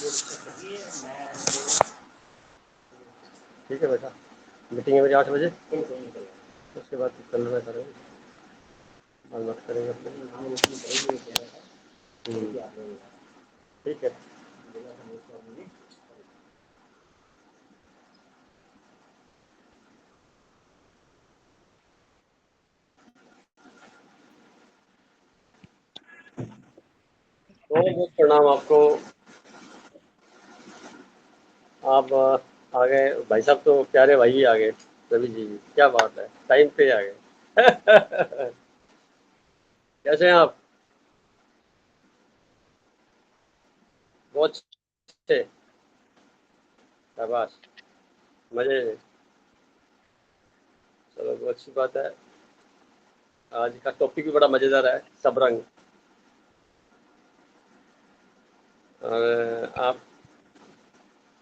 ठीक है बेटा, मीटिंग है मेरी 8 बजे, उसके बाद कल मैं करेंगे, बात करेंगे अपने। ठीक है। बहुत बहुत प्रणाम आपको। आप आ गए भाई साहब, तो प्यारे भाई ही आ गए। रवि जी, क्या बात है, टाइम पे आ गए। कैसे हैं आप? बहुत अच्छे, शाबाश, मजे में। चलो बहुत अच्छी बात है। आज का टॉपिक भी बड़ा मजेदार है, सबरंग। और आप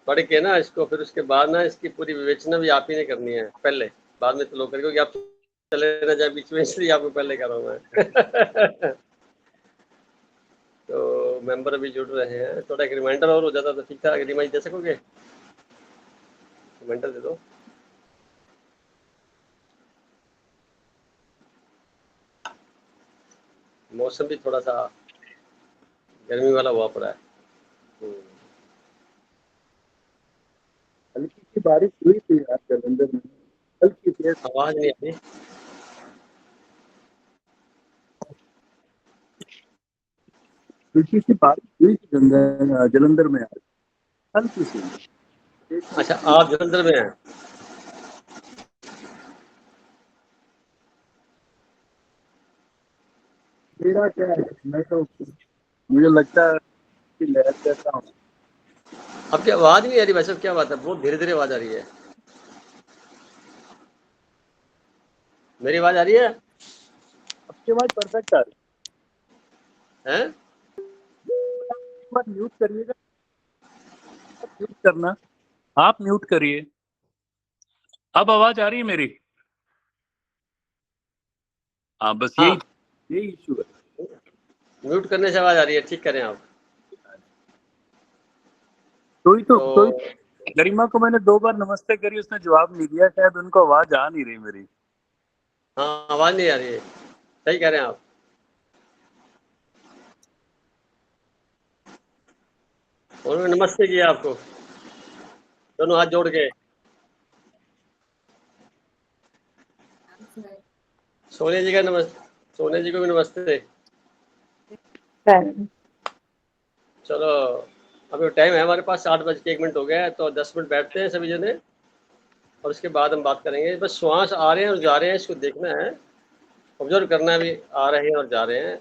पढ़ के ना इसको, फिर उसके बाद ना इसकी पूरी विवेचना भी आप ही ने करनी है पहले, बाद में तो लोग करेंगे कि आप चले ना जाए बीच में, इसलिए आपको पहले कर रहा हूँ मैं। तो मेंबर अभी जुड़ रहे हैं, थोड़ा एक रिमाइंडर और हो जाता तो ठीक था। रिमाइंड दे सकोगे? रिमाइंडर दे दो। मौसम भी थोड़ा सा गर्मी वाला हुआ पड़ा है। हल्की सी बारिश हुई थी यार जालंधर में, हल्की सी। आवाज नहीं आ रही। हल्की सी बारिश हुई थी जालंधर में आज, हल्की सी। अच्छा, आप जलंधर में हैं? मेरा क्या है, मैं तो मुझे लगता है कि लहर जैसा हूँ। आपकी आवाज नहीं आ रही भाई साहब, क्या बात है, बहुत धीरे धीरे आवाज आ रही है। मेरी आवाज आ रही है? आपकी आवाज परफेक्ट आ रही हैं? है। एक बार म्यूट करिएगा, म्यूट करना, आप म्यूट करिए। अब आवाज आ रही है मेरी? हाँ, बस यही हाँ, यही इशू है। म्यूट करने से आवाज आ रही है, ठीक करें आप। तो तो गरिमा को मैंने 2 बार नमस्ते करी, उसने जवाब नहीं दिया, शायद उनको आवाज आ नहीं रही मेरी। हाँ, आवाज नहीं आ रही है, सही कह रहे हैं आप। उन्होंने नमस्ते किया आपको, दोनों हाथ जोड़ के। सोनिया जी का नमस्ते, सोनिया जी को भी नमस्ते। चलो, अभी टाइम है हमारे पास, 8 बज के 1 मिनट हो गया है, तो 10 मिनट बैठते हैं सभी जने, और उसके बाद हम बात करेंगे। बस श्वास आ रहे हैं और जा रहे हैं, इसको देखना है, ऑब्जर्व करना है, भी आ रहे हैं और जा रहे हैं।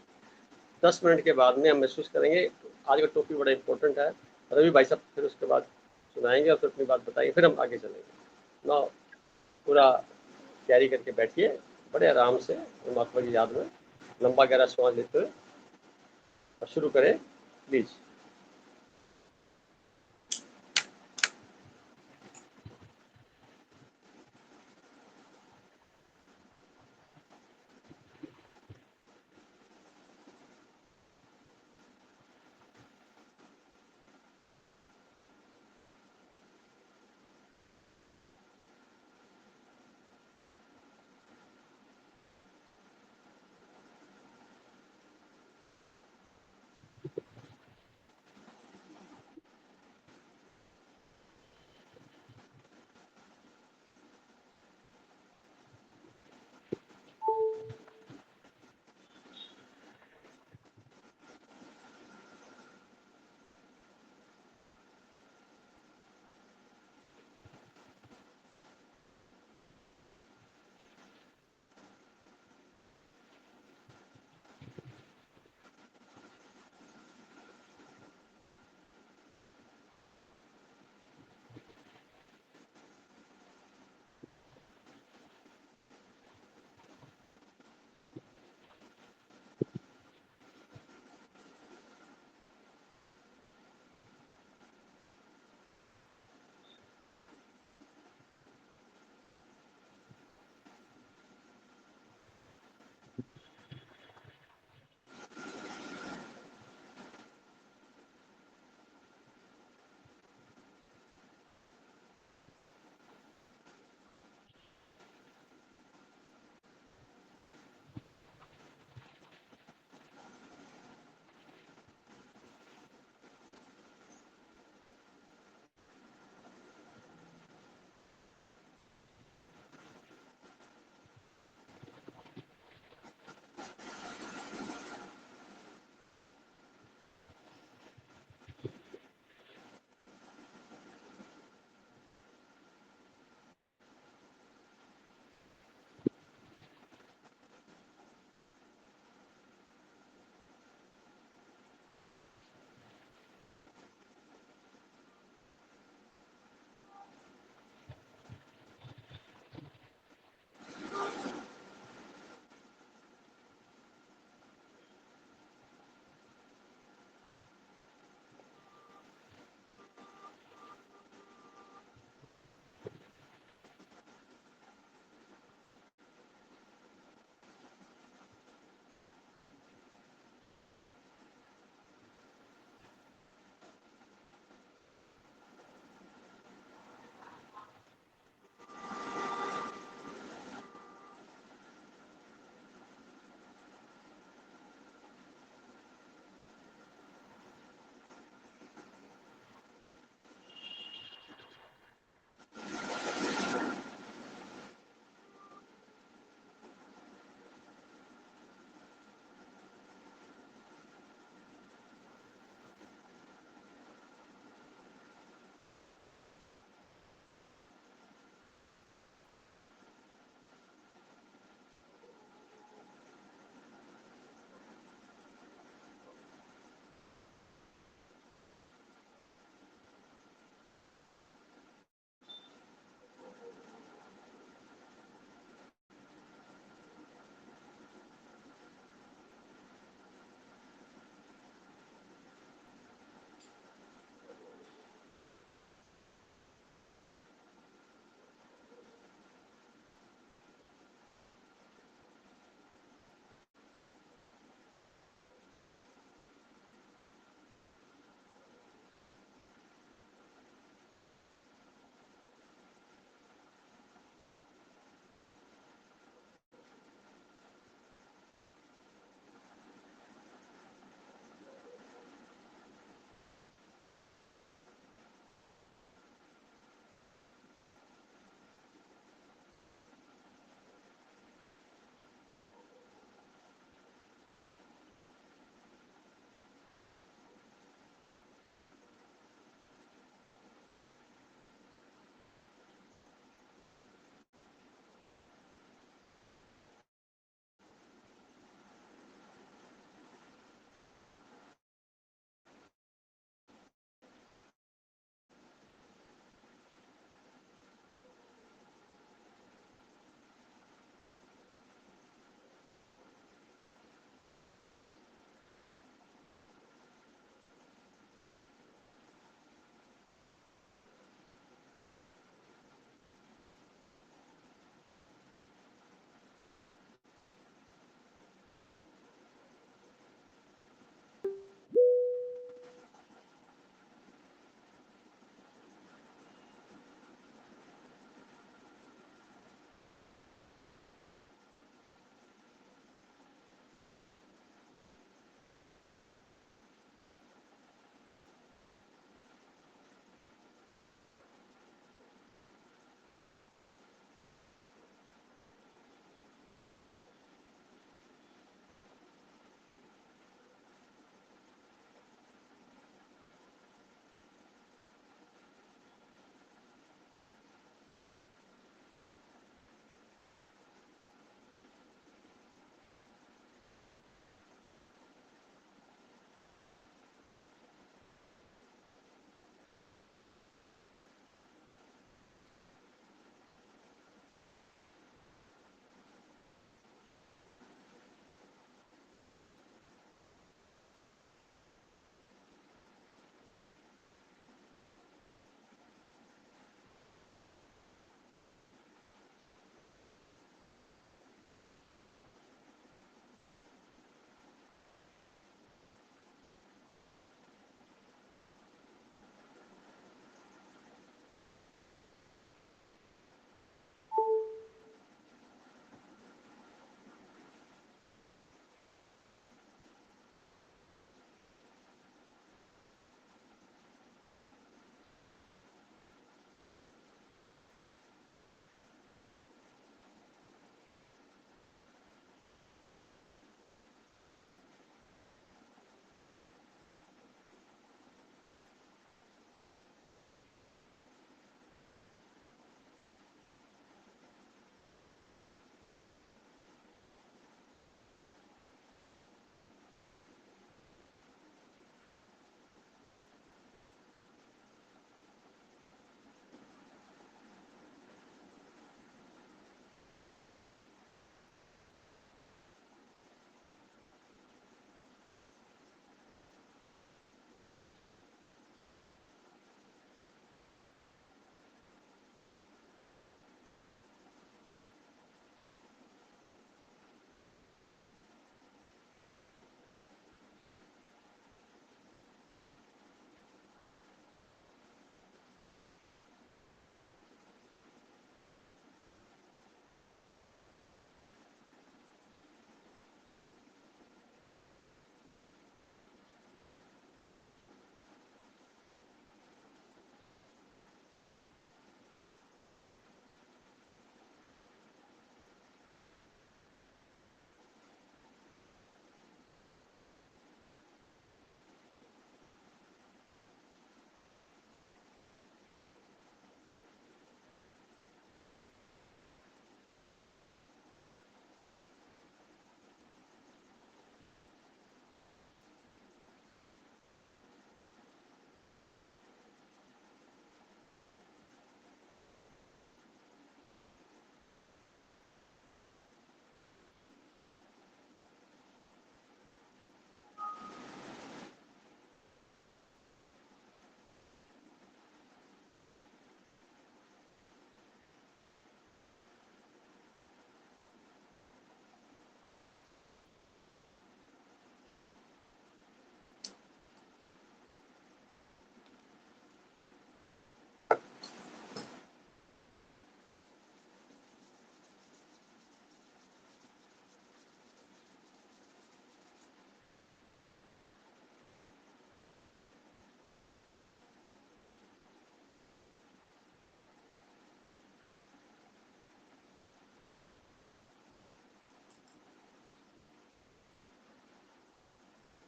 10 मिनट के बाद में हम महसूस करेंगे। आज का टॉपिक बड़ा इंपॉर्टेंट है, रवि भाई साहब फिर उसके बाद सुनाएंगे और फिर अपनी बात बताएंगे, फिर हम आगे चलेंगे ना। पूरा तैयारी करके बैठिए, बड़े आराम से, परमात्मा की याद में लंबा गहरा श्वास लेते हुए, और शुरू करें प्लीज।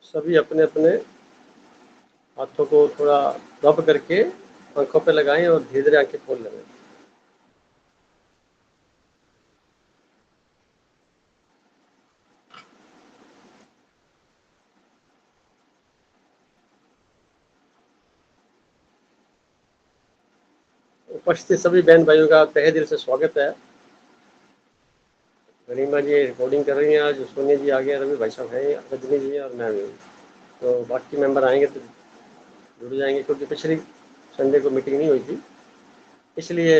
सभी अपने अपने हाथों को थोड़ा रब करके आंखों पे लगाएं और धीरे धीरे आंखें खोल लें। उपस्थित सभी बहन भाइयों का तहे दिल से स्वागत है। गरिमा जी रिकॉर्डिंग कर रही हैं आज, सोनिया जी आ गए, रवि भाई साहब हैं, रजनी जी और मैं भी। तो बाकी मेंबर आएंगे तो जुड़ जाएंगे, क्योंकि पिछली संडे को मीटिंग नहीं हुई थी, इसलिए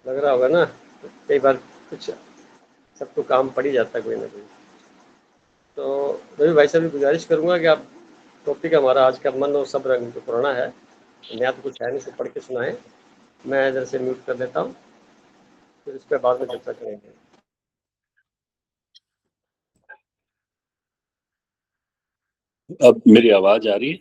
लग रहा होगा ना, कई बार कुछ सबको काम पड़ ही जाता है कोई ना कोई। तो रवि भाई साहब भी गुजारिश करूंगा कि आप, टॉपिक हमारा आज का मन और सब रंग जो पुराना है, नया तो कुछ है नहीं, सब पढ़ के सुनाएं। मैं इधर से म्यूट कर देता हूँ, फिर इस पर बाद में चर्चा करेंगे। अब मेरी आवाज आ रही है?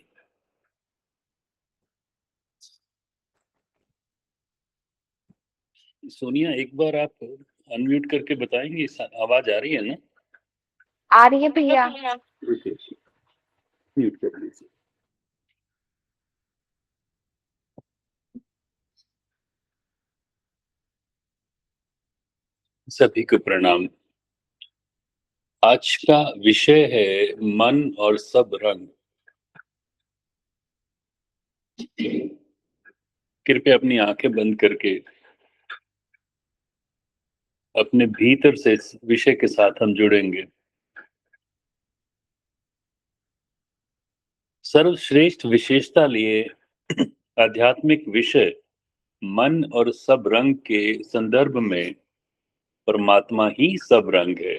सोनिया एक बार आप अनम्यूट करके बताएंगे, आवाज आ रही है ना? आ रही है भैया। म्यूट कर लीजिए। सभी को प्रणाम। आज का विषय है मन और सब रंग। कृपया अपनी आंखें बंद करके अपने भीतर से इस विषय के साथ हम जुड़ेंगे। सर्वश्रेष्ठ विशेषता लिए आध्यात्मिक विषय मन और सब रंग के संदर्भ में परमात्मा ही सब रंग है।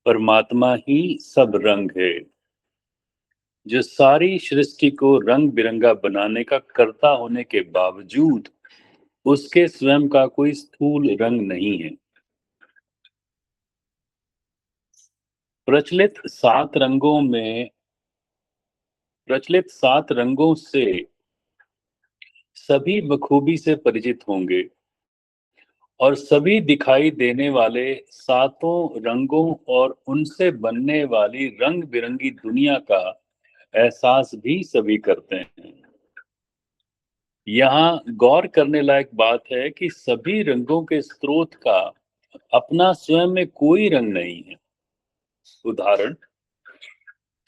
परमात्मा ही सब रंग है, जो सारी सृष्टि को रंग बिरंगा बनाने का कर्ता होने के बावजूद उसके स्वयं का कोई स्थूल रंग नहीं है। प्रचलित सात रंगों से सभी बखूबी से परिचित होंगे, और सभी दिखाई देने वाले सातों रंगों और उनसे बनने वाली रंग बिरंगी दुनिया का एहसास भी सभी करते हैं। यहाँ गौर करने लायक बात है कि सभी रंगों के स्रोत का अपना स्वयं में कोई रंग नहीं है। उदाहरण,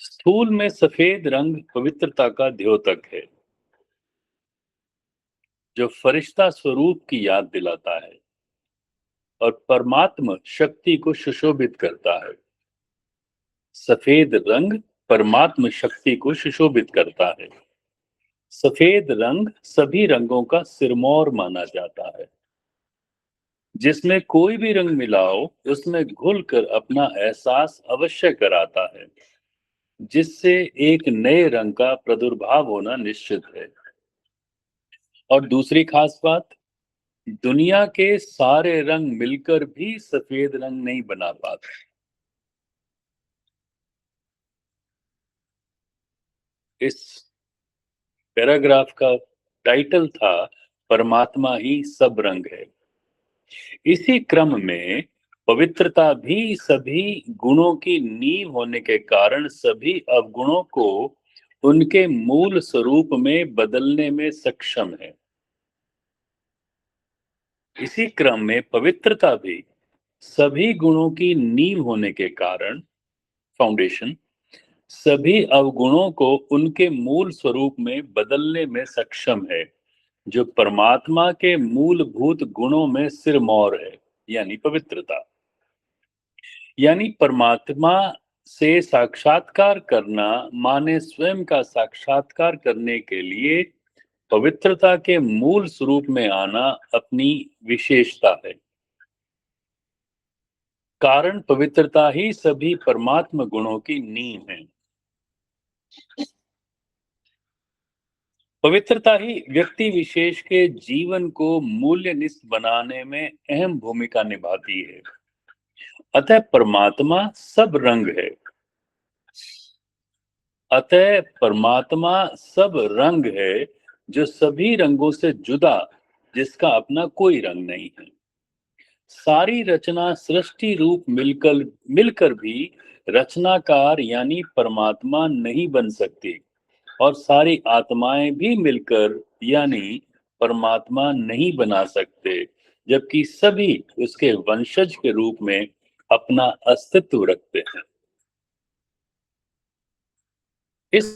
स्थूल में सफेद रंग पवित्रता का द्योतक है, जो फरिश्ता स्वरूप की याद दिलाता है, और परमात्म शक्ति को सुशोभित करता है। सफेद रंग परमात्म शक्ति को सुशोभित करता है। सफेद रंग सभी रंगों का सिरमौर माना जाता है। जिसमें कोई भी रंग मिलाओ उसमें घुलकर अपना एहसास अवश्य कराता है, जिससे एक नए रंग का प्रादुर्भाव होना निश्चित है। और दूसरी खास बात, दुनिया के सारे रंग मिलकर भी सफेद रंग नहीं बना पाते। इस पैराग्राफ का टाइटल था परमात्मा ही सब रंग है। इसी क्रम में पवित्रता भी सभी गुणों की नींव होने के कारण सभी अवगुणों को उनके मूल स्वरूप में बदलने में सक्षम है। इसी क्रम में पवित्रता भी सभी गुणों की नींव होने के कारण, फाउंडेशन, सभी अवगुणों को उनके मूल स्वरूप में बदलने में सक्षम है, जो परमात्मा के मूलभूत गुणों में सिरमौर है, यानी पवित्रता। यानी परमात्मा से साक्षात्कार करना माने स्वयं का साक्षात्कार करने के लिए पवित्रता के मूल स्वरूप में आना अपनी विशेषता है। कारण पवित्रता ही सभी परमात्म गुणों की नींव है। पवित्रता ही व्यक्ति विशेष के जीवन को मूल्यनिष्ठ बनाने में अहम भूमिका निभाती है। अतः परमात्मा सब रंग है। अतः परमात्मा सब रंग है, जो सभी रंगों से जुदा, जिसका अपना कोई रंग नहीं है। सारी रचना सृष्टि रूप मिलकर भी रचनाकार यानी परमात्मा नहीं बन सकती, और सारी आत्माएं भी मिलकर यानी परमात्मा नहीं बना सकते, जबकि सभी उसके वंशज के रूप में अपना अस्तित्व रखते हैं। इस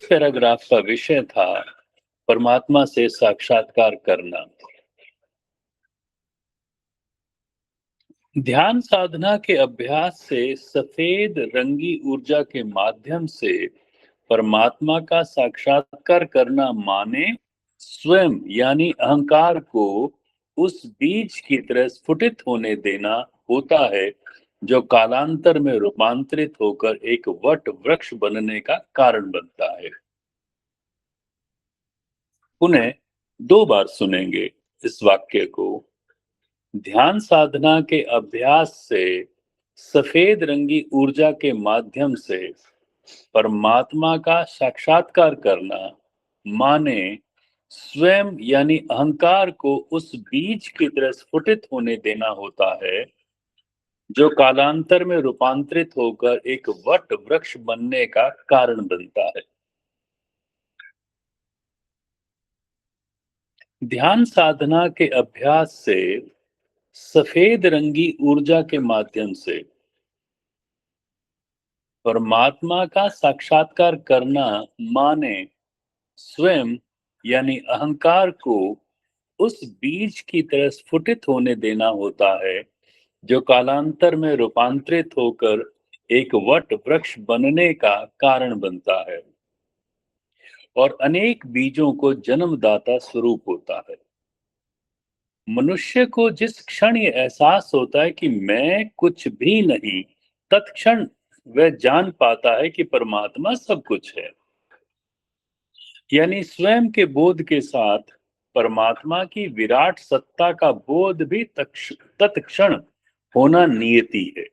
पैराग्राफ का विषय था परमात्मा से साक्षात्कार करना। ध्यान साधना के अभ्यास से सफेद रंगी ऊर्जा के माध्यम से परमात्मा का साक्षात्कार करना माने स्वयं यानी अहंकार को उस बीज की तरह स्फुटित होने देना होता है, जो कालांतर में रूपांतरित होकर एक वट वृक्ष बनने का कारण बनता है। पुनः 2 बार सुनेंगे इस वाक्य को। ध्यान साधना के अभ्यास से सफेद रंगी ऊर्जा के माध्यम से परमात्मा का साक्षात्कार करना माने स्वयं यानी अहंकार को उस बीज की तरह स्फुटित होने देना होता है, जो कालांतर में रूपांतरित होकर एक वट वृक्ष बनने का कारण बनता है। ध्यान साधना के अभ्यास से सफेद रंगी ऊर्जा के माध्यम से परमात्मा का साक्षात्कार करना माने स्वयं यानी अहंकार को उस बीज की तरह स्फुटित होने देना होता है, जो कालांतर में रूपांतरित होकर एक वट वृक्ष बनने का कारण बनता है और अनेक बीजों को जन्मदाता स्वरूप होता है। मनुष्य को जिस क्षण ये एहसास होता है कि मैं कुछ भी नहीं, तत्क्षण वह जान पाता है कि परमात्मा सब कुछ है। यानी स्वयं के बोध के साथ परमात्मा की विराट सत्ता का बोध भी तत्क्षण होना नियति है।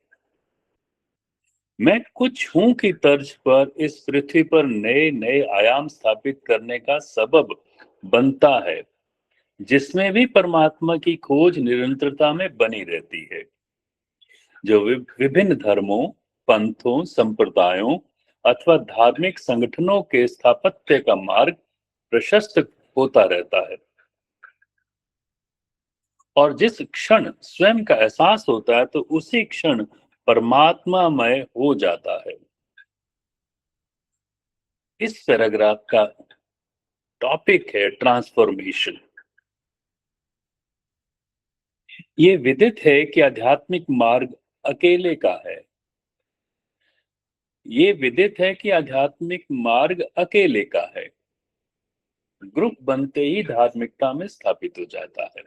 मैं कुछ हूं की तर्ज पर इस पृथ्वी पर नए नए आयाम स्थापित करने का सबब बनता है, जिसमें भी परमात्मा की खोज निरंतरता में बनी रहती है, जो विभिन्न धर्मों, पंथों, संप्रदायों अथवा धार्मिक संगठनों के स्थापत्य का मार्ग प्रशस्त होता रहता है। और जिस क्षण स्वयं का एहसास होता है, तो उसी क्षण परमात्मामय हो जाता है। इस पैराग्राफ का टॉपिक है ट्रांसफॉर्मेशन। ये विदित है कि आध्यात्मिक मार्ग अकेले का है। ये विदित है कि आध्यात्मिक मार्ग अकेले का है। ग्रुप बनते ही धार्मिकता में स्थापित हो जाता है।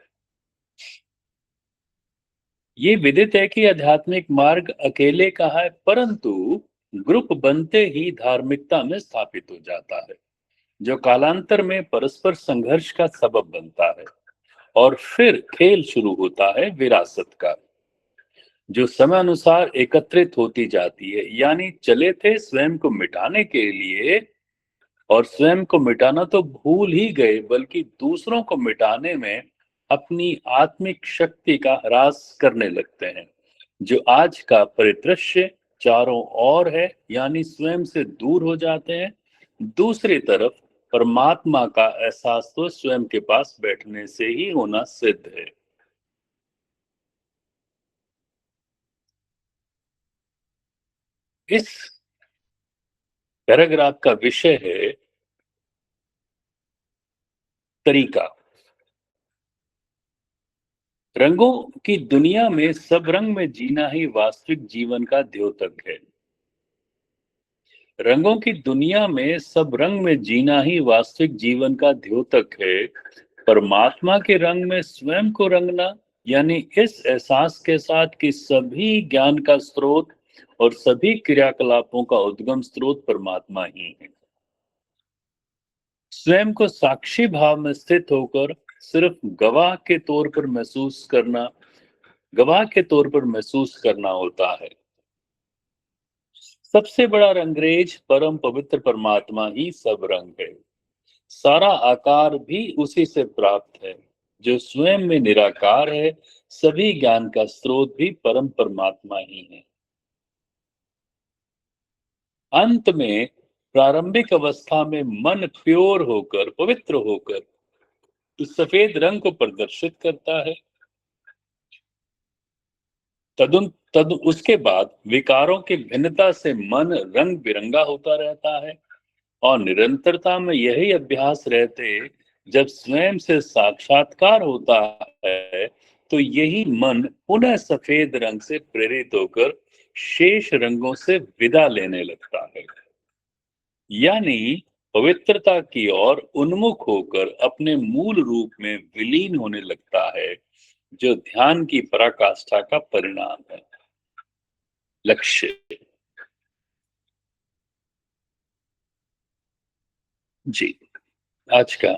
ये विदित है कि आध्यात्मिक मार्ग अकेले का है, परंतु ग्रुप बनते ही धार्मिकता में स्थापित हो जाता है, जो कालांतर में परस्पर संघर्ष का सबब बनता है। और फिर खेल शुरू होता है विरासत का, जो समय अनुसार एकत्रित होती जाती है। यानी चले थे स्वयं को मिटाने के लिए, और स्वयं को मिटाना तो भूल ही गए, बल्कि दूसरों को मिटाने में अपनी आत्मिक शक्ति का ह्रास करने लगते हैं, जो आज का परिदृश्य चारों ओर है। यानी स्वयं से दूर हो जाते हैं। दूसरी तरफ परमात्मा का एहसास तो स्वयं के पास बैठने से ही होना सिद्ध है। इस पैराग्राफ का विषय है तरीका। रंगों की दुनिया में सब रंग में जीना ही वास्तविक जीवन का द्योतक है। रंगों की दुनिया में सब रंग में जीना ही वास्तविक जीवन का द्योतक है। परमात्मा के रंग में स्वयं को रंगना, यानी इस एहसास के साथ कि सभी ज्ञान का स्रोत और सभी क्रियाकलापों का उद्गम स्रोत परमात्मा ही है। स्वयं को साक्षी भाव में स्थित होकर सिर्फ गवाह के तौर पर महसूस करना होता है। सबसे बड़ा रंगरेज परम पवित्र परमात्मा ही सब रंग है। सारा आकार भी उसी से प्राप्त है। जो स्वयं में निराकार है, सभी ज्ञान का स्रोत भी परम परमात्मा ही है। अंत में प्रारंभिक अवस्था में मन प्योर होकर, पवित्र होकर उस सफेद रंग को प्रदर्शित करता है। तद उसके बाद विकारों की भिन्नता से मन रंग बिरंगा होता रहता है, और निरंतरता में यही अभ्यास रहते, जब स्वयं से साक्षात्कार होता है, तो यही मन पुनः सफेद रंग से प्रेरित होकर शेष रंगों से विदा लेने लगता है, यानी पवित्रता की ओर उन्मुख होकर अपने मूल रूप में विलीन होने लगता है, जो ध्यान की पराकाष्ठा का परिणाम है। लक्ष्य। जी, आज का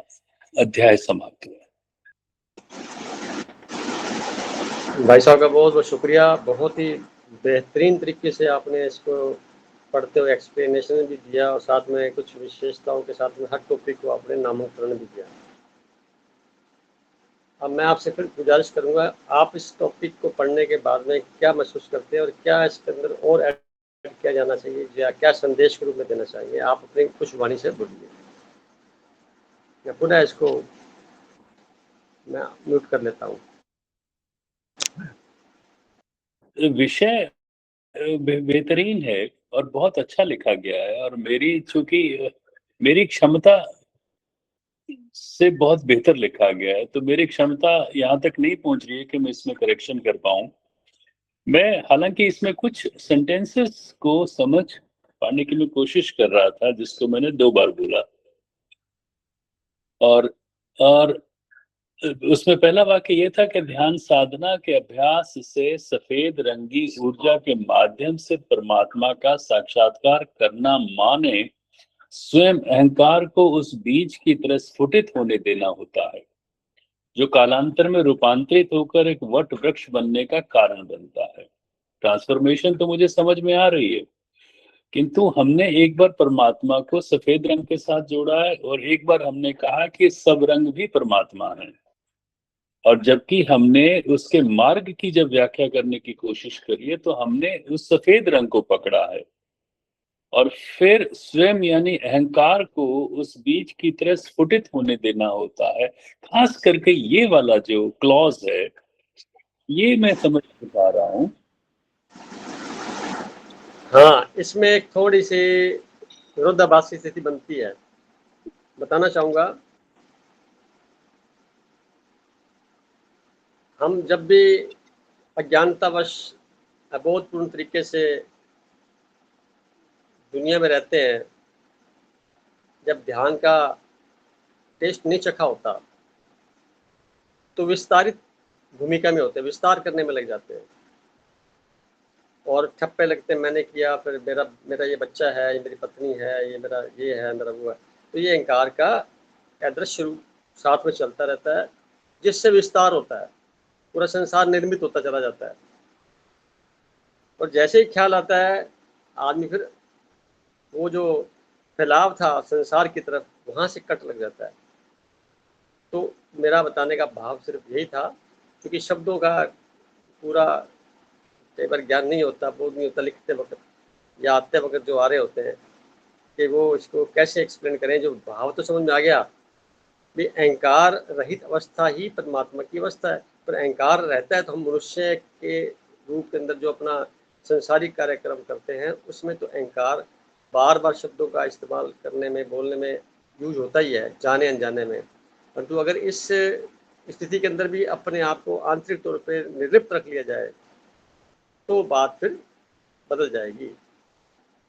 अध्याय समाप्त हुआ। भाई साहब का बहुत बहुत शुक्रिया। बहुत ही बेहतरीन तरीके से आपने इसको पढ़ते हुए एक्सप्लेनेशन भी दिया, और साथ में कुछ विशेषताओं के साथ में हर टॉपिक को आपने नामकरण भी दिया। अब मैं आपसे फिर गुजारिश करूंगा, आप इस टॉपिक को पढ़ने के बाद में क्या महसूस करते हैं और क्या इसके अंदर और ऐड किया जाना चाहिए, या क्या संदेश के रूप में देना चाहेंगे? आप अपनी कुछ वाणी से बोलिए। मैं पुनः इसको मैं म्यूट कर लेता हूँ। विषय बेहतरीन है और बहुत अच्छा लिखा गया है, और चूंकि मेरी क्षमता से बहुत बेहतर लिखा गया है, तो मेरी क्षमता यहाँ तक नहीं पहुंच रही है कि मैं इसमें करेक्शन कर पाऊं। मैं हालांकि इसमें कुछ सेंटेंसेस को समझ पाने की मैं कोशिश कर रहा था, जिसको मैंने 2 बार बोला, और उसमें पहला वाक्य ये था कि ध्यान साधना के अभ्यास से सफेद रंगी ऊर्जा के माध्यम से परमात्मा का साक्षात्कार करना माने स्वयं अहंकार को उस बीज की तरह स्फुटित होने देना होता है, जो कालांतर में रूपांतरित होकर एक वट वृक्ष बनने का कारण बनता है। ट्रांसफॉर्मेशन तो मुझे समझ में आ रही है, किंतु हमने एक बार परमात्मा को सफेद रंग के साथ जोड़ा है, और एक बार हमने कहा कि सब रंग भी परमात्मा है, और जबकि हमने उसके मार्ग की जब व्याख्या करने की कोशिश करी है, तो हमने उस सफेद रंग को पकड़ा है, और फिर स्वयं यानी अहंकार को उस बीज की तरह स्फुटित होने देना होता है। खास करके ये वाला जो क्लॉज है, ये मैं समझ नहीं पा रहा हूँ। हाँ, इसमें एक थोड़ी सी विरोधाभासी स्थिति बनती है, बताना चाहूंगा। हम जब भी अज्ञानतावश अबोधपूर्ण तरीके से दुनिया में रहते हैं, जब ध्यान का टेस्ट नहीं चखा होता, तो विस्तारित भूमिका में होते हैं, विस्तार करने में लग जाते हैं और ठप्पे लगते हैं, मैंने किया, फिर मेरा मेरा ये बच्चा है, ये मेरी पत्नी है, ये मेरा ये है, मेरा वो है। तो ये अहंकार का अदृश्य रूप साथ में चलता रहता है, जिससे विस्तार होता है, पूरा संसार निर्मित होता चला जाता है। और जैसे ही ख्याल आता है, आदमी फिर वो जो फैलाव था संसार की तरफ, वहाँ से कट लग जाता है। तो मेरा बताने का भाव सिर्फ यही था, क्योंकि शब्दों का पूरा कई बार ज्ञान नहीं होता, बोध नहीं होता लिखते वक्त या आते वक्त जो आ रहे होते हैं, कि वो इसको कैसे एक्सप्लेन करें। जो भाव तो समझ में आ गया भी, अहंकार रहित अवस्था ही परमात्मा की अवस्था है। पर अहंकार रहता है तो हम मनुष्य के रूप के अंदर जो अपना संसारिक कार्यक्रम करते हैं, उसमें तो अहंकार बार बार शब्दों का इस्तेमाल करने में, बोलने में यूज होता ही है, जाने अनजाने में। परंतु अगर इस स्थिति के अंदर भी अपने आप को आंतरिक तौर पर निर्लिप्त रख लिया जाए, तो बात फिर बदल जाएगी।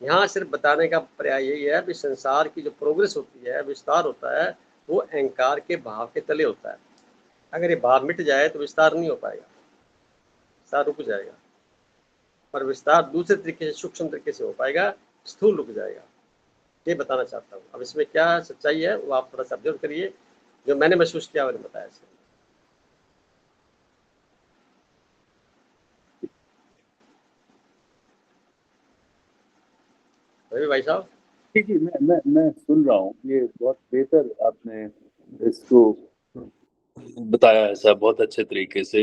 यहाँ सिर्फ बताने का पर्याय यही है कि संसार की जो प्रोग्रेस होती है, विस्तार होता है, वो अहंकार के भाव के तले होता है। अगर ये भाव मिट जाए तो विस्तार नहीं हो पाएगा, विस्तार रुक जाएगा। पर विस्तार दूसरे तरीके से, सूक्ष्म तरीके से हो पाएगा, स्थूल रुक जाएगा। ये बताना चाहता हूँ। अब इसमें क्या सच्चाई है वो आप थोड़ा सा ऑब्जर्व करिए, जो मैंने महसूस किया मैंने बताया। रवि भाई साहब। ठीक है, मैं सुन रहा हूँ। ये बहुत बेहतर आपने इसको बताया है साहब बहुत अच्छे तरीके से।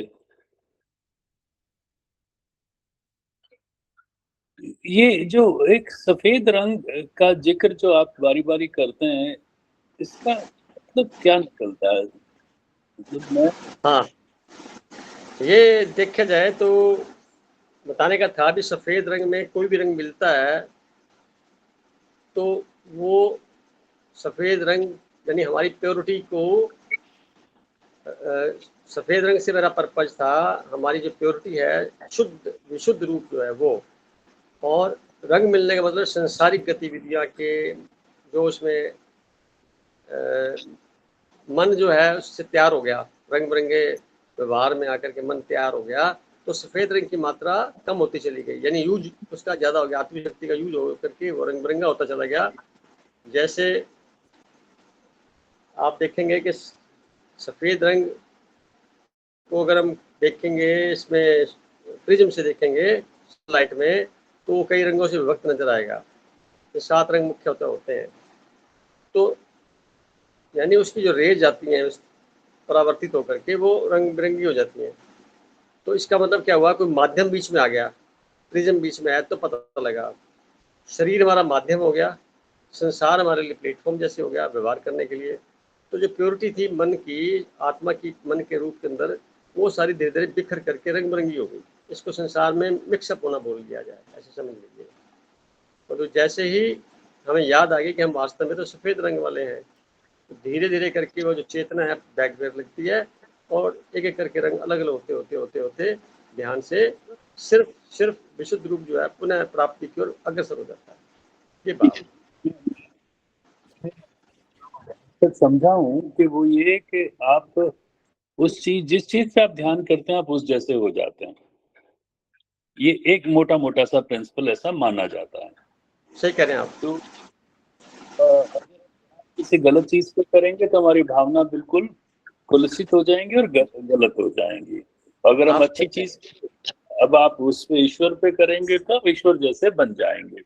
ये जो एक सफेद रंग का जिक्र जो आप बारी-बारी करते हैं, इसका मतलब क्या निकलता है? मतलब मैं हाँ, ये देखा जाए तो बताने का था भी सफ़ेद रंग में कोई भी रंग मिलता है, तो वो सफ़ेद रंग यानी हमारी प्योरिटी को सफ़ेद रंग से मेरा पर्पज़ था, हमारी जो प्योरिटी है, शुद्ध विशुद्ध रूप जो है वो। और रंग मिलने का मतलब सांसारिक गतिविधियाँ के जो उसमें मन जो है उससे तैयार हो गया, रंग-बिरंगे व्यवहार में आकर के मन तैयार हो गया, तो सफ़ेद रंग की मात्रा कम होती चली गई, यानी यूज़ उसका ज़्यादा हो गया, आत्मिक शक्ति का यूज़ हो करके वो रंग-बिरंगा होता चला गया। जैसे आप देखेंगे कि सफ़ेद रंग को अगर हम देखेंगे इसमें प्रिज्म से देखेंगे लाइट में, तो वो कई रंगों से विभक्त नज़र आएगा। ये 7 रंग मुख्यतः होते हैं। तो यानी उसकी जो रेज़ आती हैं उस परावर्तित होकर के वो रंग-बिरंगी हो जाती हैं। तो इसका मतलब क्या हुआ, कोई माध्यम बीच में आ गया, प्रिज्म बीच में आया तो पता लगा। शरीर हमारा माध्यम हो गया, संसार हमारे लिए प्लेटफ़ॉर्म जैसे हो गया व्यवहार करने के लिए। तो जो प्योरिटी थी मन की, आत्मा की मन के रूप के अंदर, वो सारी धीरे-धीरे बिखर करके रंग-बिरंगी हो गई। इसको संसार में मिक्स अप होना बोल दिया जाए, ऐसे समझ लीजिए। तो जैसे ही हमें याद आ गई कि हम वास्तव में तो सफ़ेद रंग वाले हैं, तो धीरे-धीरे करके वो जो चेतना है बैक बैक लगती है और एक-एक करके रंग अलग-अलग होते ध्यान से सिर्फ़ सिर्फ़ विशुद्ध रूप जो है पुनः प्राप्ति की ओर अग्रसर हो जाता है। ये बात। तक समझा हूँ कि वो ये कि आप उस चीज़ जिस चीज़ पे आप ध्यान करते हैं, आप उस जैसे हो जाते हैं। ये एक मोटा-मोटा सा प्रिंसिपल ऐसा माना जाता है। सही कह रहे हैं आप। तो अगर किसी गलत चीज़ पे करेंगे तो हमारी भावना बिल्कुल कुलसित हो जाएँगी और गलत हो जाएँगी। अगर हम आप सही अच्छी कह रहे चीज़ हैं। अब आप उस पे ईश्वर पे करेंगे तब ईश्वर जैसे बन जाएँगे।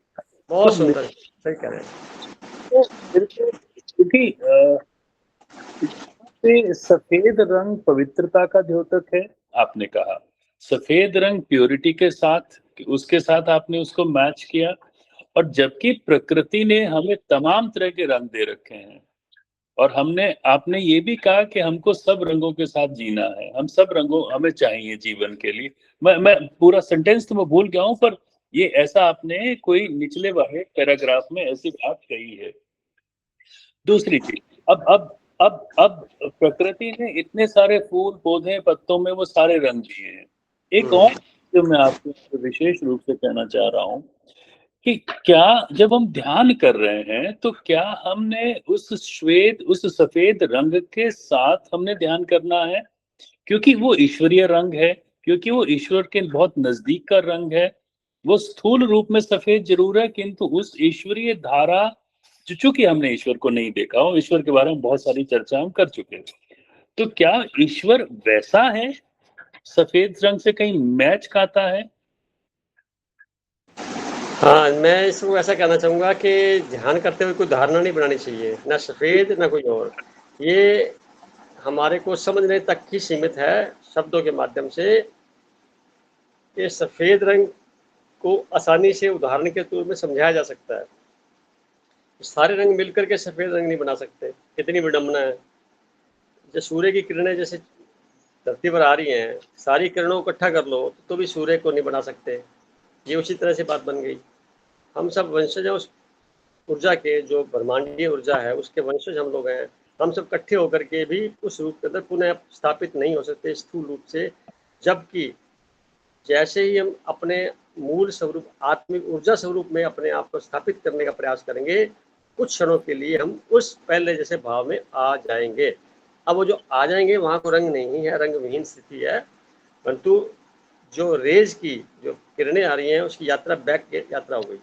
बहुत तो सुंदर, सही कह रहे हैं। मेरे को क्योंकि पे सफेद रंग पवित्रता का द्योतक है, आपने कहा। सफेद रंग प्योरिटी के साथ उसके साथ आपने उसको मैच किया और जबकि प्रकृति ने हमें तमाम तरह के रंग दे रखे हैं और हमने आपने ये भी कहा कि हमको सब रंगों के साथ जीना है। हम सब रंगों हमें चाहिए जीवन के लिए। मैं पूरा सेंटेंस तो मैं भूल गया हूँ पर ये ऐसा आपने कोई निचले वाले पैराग्राफ में ऐसी बात कही है। दूसरी चीज़ अब प्रकृति ने इतने सारे फूल, पौधे, पत्तों में वो सारे रंग दिए हैं। एक और जो मैं आपको विशेष रूप से कहना चाह रहा हूँ कि क्या जब हम ध्यान कर रहे हैं, तो क्या हमने उस सफ़ेद रंग के साथ हमने ध्यान करना है? क्योंकि वो ईश्वरीय रंग है, क्योंकि वो ईश्वर के बहुत नज़दीक का रंग है। वो स्थूल रूप में सफ़ेद ज़रूर है, किंतु उस ईश्वरीय धारा चूँकि हमने ईश्वर को नहीं देखा और ईश्वर के बारे में बहुत सारी चर्चा हम कर चुके हैं। तो क्या ईश्वर वैसा है? सफ़ेद रंग से कहीं मैच खाता है? हाँ, मैं इसको ऐसा कहना चाहूँगा कि ध्यान करते हुए कोई धारणा नहीं बनानी चाहिए, ना सफ़ेद ना कोई और। ये हमारे को समझने तक ही सीमित है, शब्दों के माध्यम से, कि सफ़ेद रंग को आसानी से उदाहरण के तौर में समझाया जा सकता है। सारे रंग मिलकर के सफ़ेद रंग नहीं बना सकते, कितनी विडंबना है। जो सूर्य की किरणें जैसे धरती पर आ रही हैं, सारी किरणों को इकट्ठा कर लो, तो भी सूर्य को नहीं बना सकते। ये उसी तरह से बात बन गई। हम सब वंशज हैं उस ऊर्जा के, जो ब्रह्मांडीय ऊर्जा है, उसके वंशज हम लोग हैं। हम सब इकट्ठे होकर के भी उस रूप के अंदर पुनः स्थापित नहीं हो सकते स्थूल रूप से, जबकि जैसे ही हम अपने मूल स्वरूप आत्मिक ऊर्जा स्वरूप में अपने आप को स्थापित करने का प्रयास करेंगे, कुछ क्षणों के लिए हम उस पहले जैसे भाव में आ जाएंगे। अब वो जो आ जाएंगे वहाँ को रंग नहीं है, रंग विहीन स्थिति है, परंतु जो रेज की जो किरणें आ रही हैं उसकी यात्रा बैक यात्रा हो गई।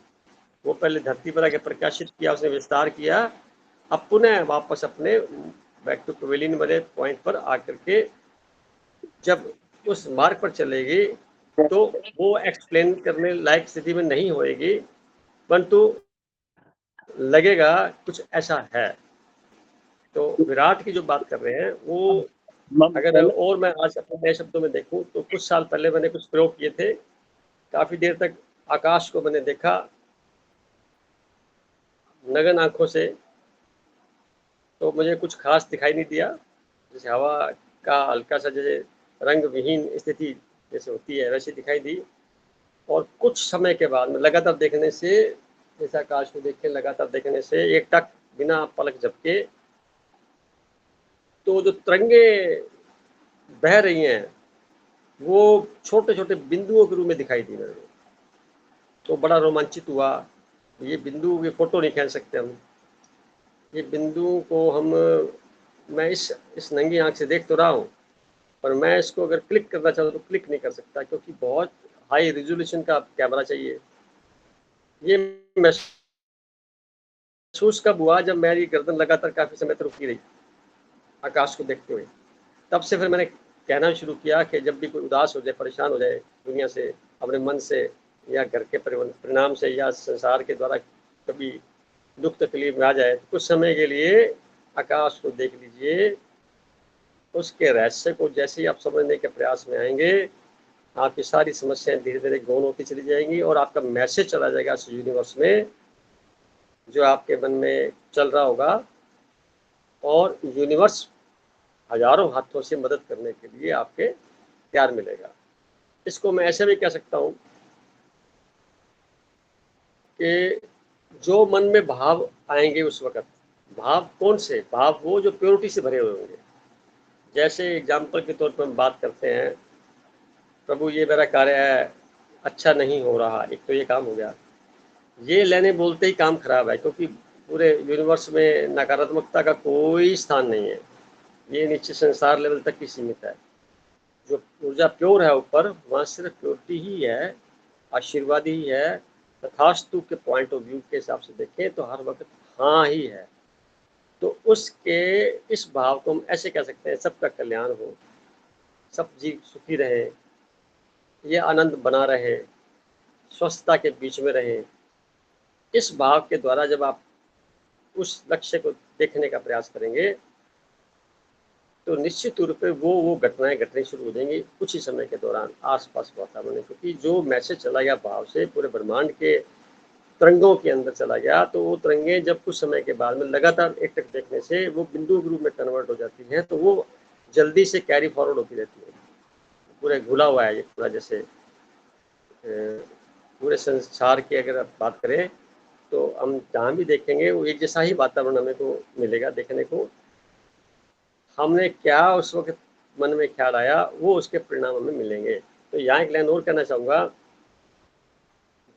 वो पहले धरती पर आके प्रकाशित किया, उसने विस्तार किया, अब पुनः वापस अपने बैक टू पवेलियन वाले पॉइंट पर आकर के जब उस मार्ग पर चलेगी, तो वो एक्सप्लेन करने लायक स्थिति में नहीं होएगी, परंतु लगेगा कुछ ऐसा है। तो विराट की जो बात कर रहे हैं वो अगर और मैं आज अपने नए शब्दों में देखूं तो कुछ साल पहले मैंने कुछ प्रयोग किए थे। काफ़ी देर तक आकाश को मैंने देखा नग्न आँखों से, तो मुझे कुछ ख़ास दिखाई नहीं दिया। जैसे हवा का हल्का-सा जैसे रंग विहीन स्थिति जैसे होती है, वैसी दिखाई दी। और कुछ समय के बाद में लगातार देखने से, जैसे आकाश को देख के लगातार देखने से एकटक बिना पलक झपके, तो जो तरंगे बह रही हैं, वो छोटे-छोटे बिंदुओं के रूप में दिखाई दी मेरे को। तो बड़ा रोमांचित हुआ। ये बिंदु, ये फ़ोटो नहीं खींच सकते हम। ये बिंदु को हम, मैं इस नंगी आँख से देख तो रहा हूँ, पर मैं इसको अगर क्लिक करना चाहूँ तो क्लिक नहीं कर सकता, क्योंकि बहुत हाई रिज़ॉल्यूशन का कैमरा चाहिए। ये महसूस कब हुआ, जब मेरी गर्दन लगातार काफ़ी समय तक रुकी रही आकाश को देखते हुए। तब से फिर मैंने कहना शुरू किया कि जब भी कोई उदास हो जाए, परेशान हो जाए दुनिया से, अपने मन से, या घर के परिणाम से, या संसार के द्वारा कभी दुख तकलीफ में आ जाए, तो कुछ समय के लिए आकाश को देख लीजिए। उसके रहस्य को जैसे ही आप समझने के प्रयास में आएंगे, आपकी सारी समस्याएं धीरे धीरे गौन होती चली जाएंगी, और आपका मैसेज चला जाएगा इस यूनिवर्स में जो आपके मन में चल रहा होगा, और यूनिवर्स हजारों हाथों से मदद करने के लिए आपके तैयार मिलेगा। इसको मैं ऐसे भी कह सकता हूँ कि जो मन में भाव आएंगे उस वक़्त, भाव कौन से? भाव वो जो प्योरिटी से भरे हुए होंगे। जैसे एग्जाम्पल के तौर पर हम बात करते हैं, प्रभु ये मेरा कार्य है अच्छा नहीं हो रहा, एक तो ये काम हो गया। ये लेने बोलते ही काम खराब है, क्योंकि पूरे यूनिवर्स में नकारात्मकता का कोई स्थान नहीं है। ये नीचे संसार लेवल तक ही सीमित है। जो ऊर्जा प्योर है ऊपर, वहाँ सिर्फ प्योरिटी ही है, आशीर्वाद ही है। तथास्तु के पॉइंट ऑफ व्यू के हिसाब से देखें तो हर वक्त हाँ ही है। तो उसके इस भाव को हम ऐसे कह सकते हैं, सबका कल्याण हो, सब जीव सुखी रहे, ये आनंद बना रहे, स्वस्थता के बीच में रहे। इस भाव के द्वारा जब आप उस लक्ष्य को देखने का प्रयास करेंगे, तो निश्चित रूप पे वो घटनाएं घटनी शुरू हो जाएंगी कुछ ही समय के दौरान आसपास वातावरण में, क्योंकि जो मैसेज चला गया भाव से पूरे ब्रह्मांड के तरंगों के अंदर चला गया, तो वो तरंगें जब कुछ समय के बाद में लगातार एक टक देखने से वो बिंदु के रूप में कन्वर्ट हो जाती हैं, तो वो जल्दी से कैरी फॉरवर्ड होती रहती है। पूरे घुला हुआ है ये पूरा, जैसे पूरे संसार की अगर आप बात करें तो हम जहाँ भी देखेंगे वो एक जैसा ही वातावरण हमें को मिलेगा देखने को। हमने क्या उस वक्त मन में ख्याल आया, वो उसके परिणाम हमें मिलेंगे। तो यहाँ एक लाइन और कहना चाहूँगा,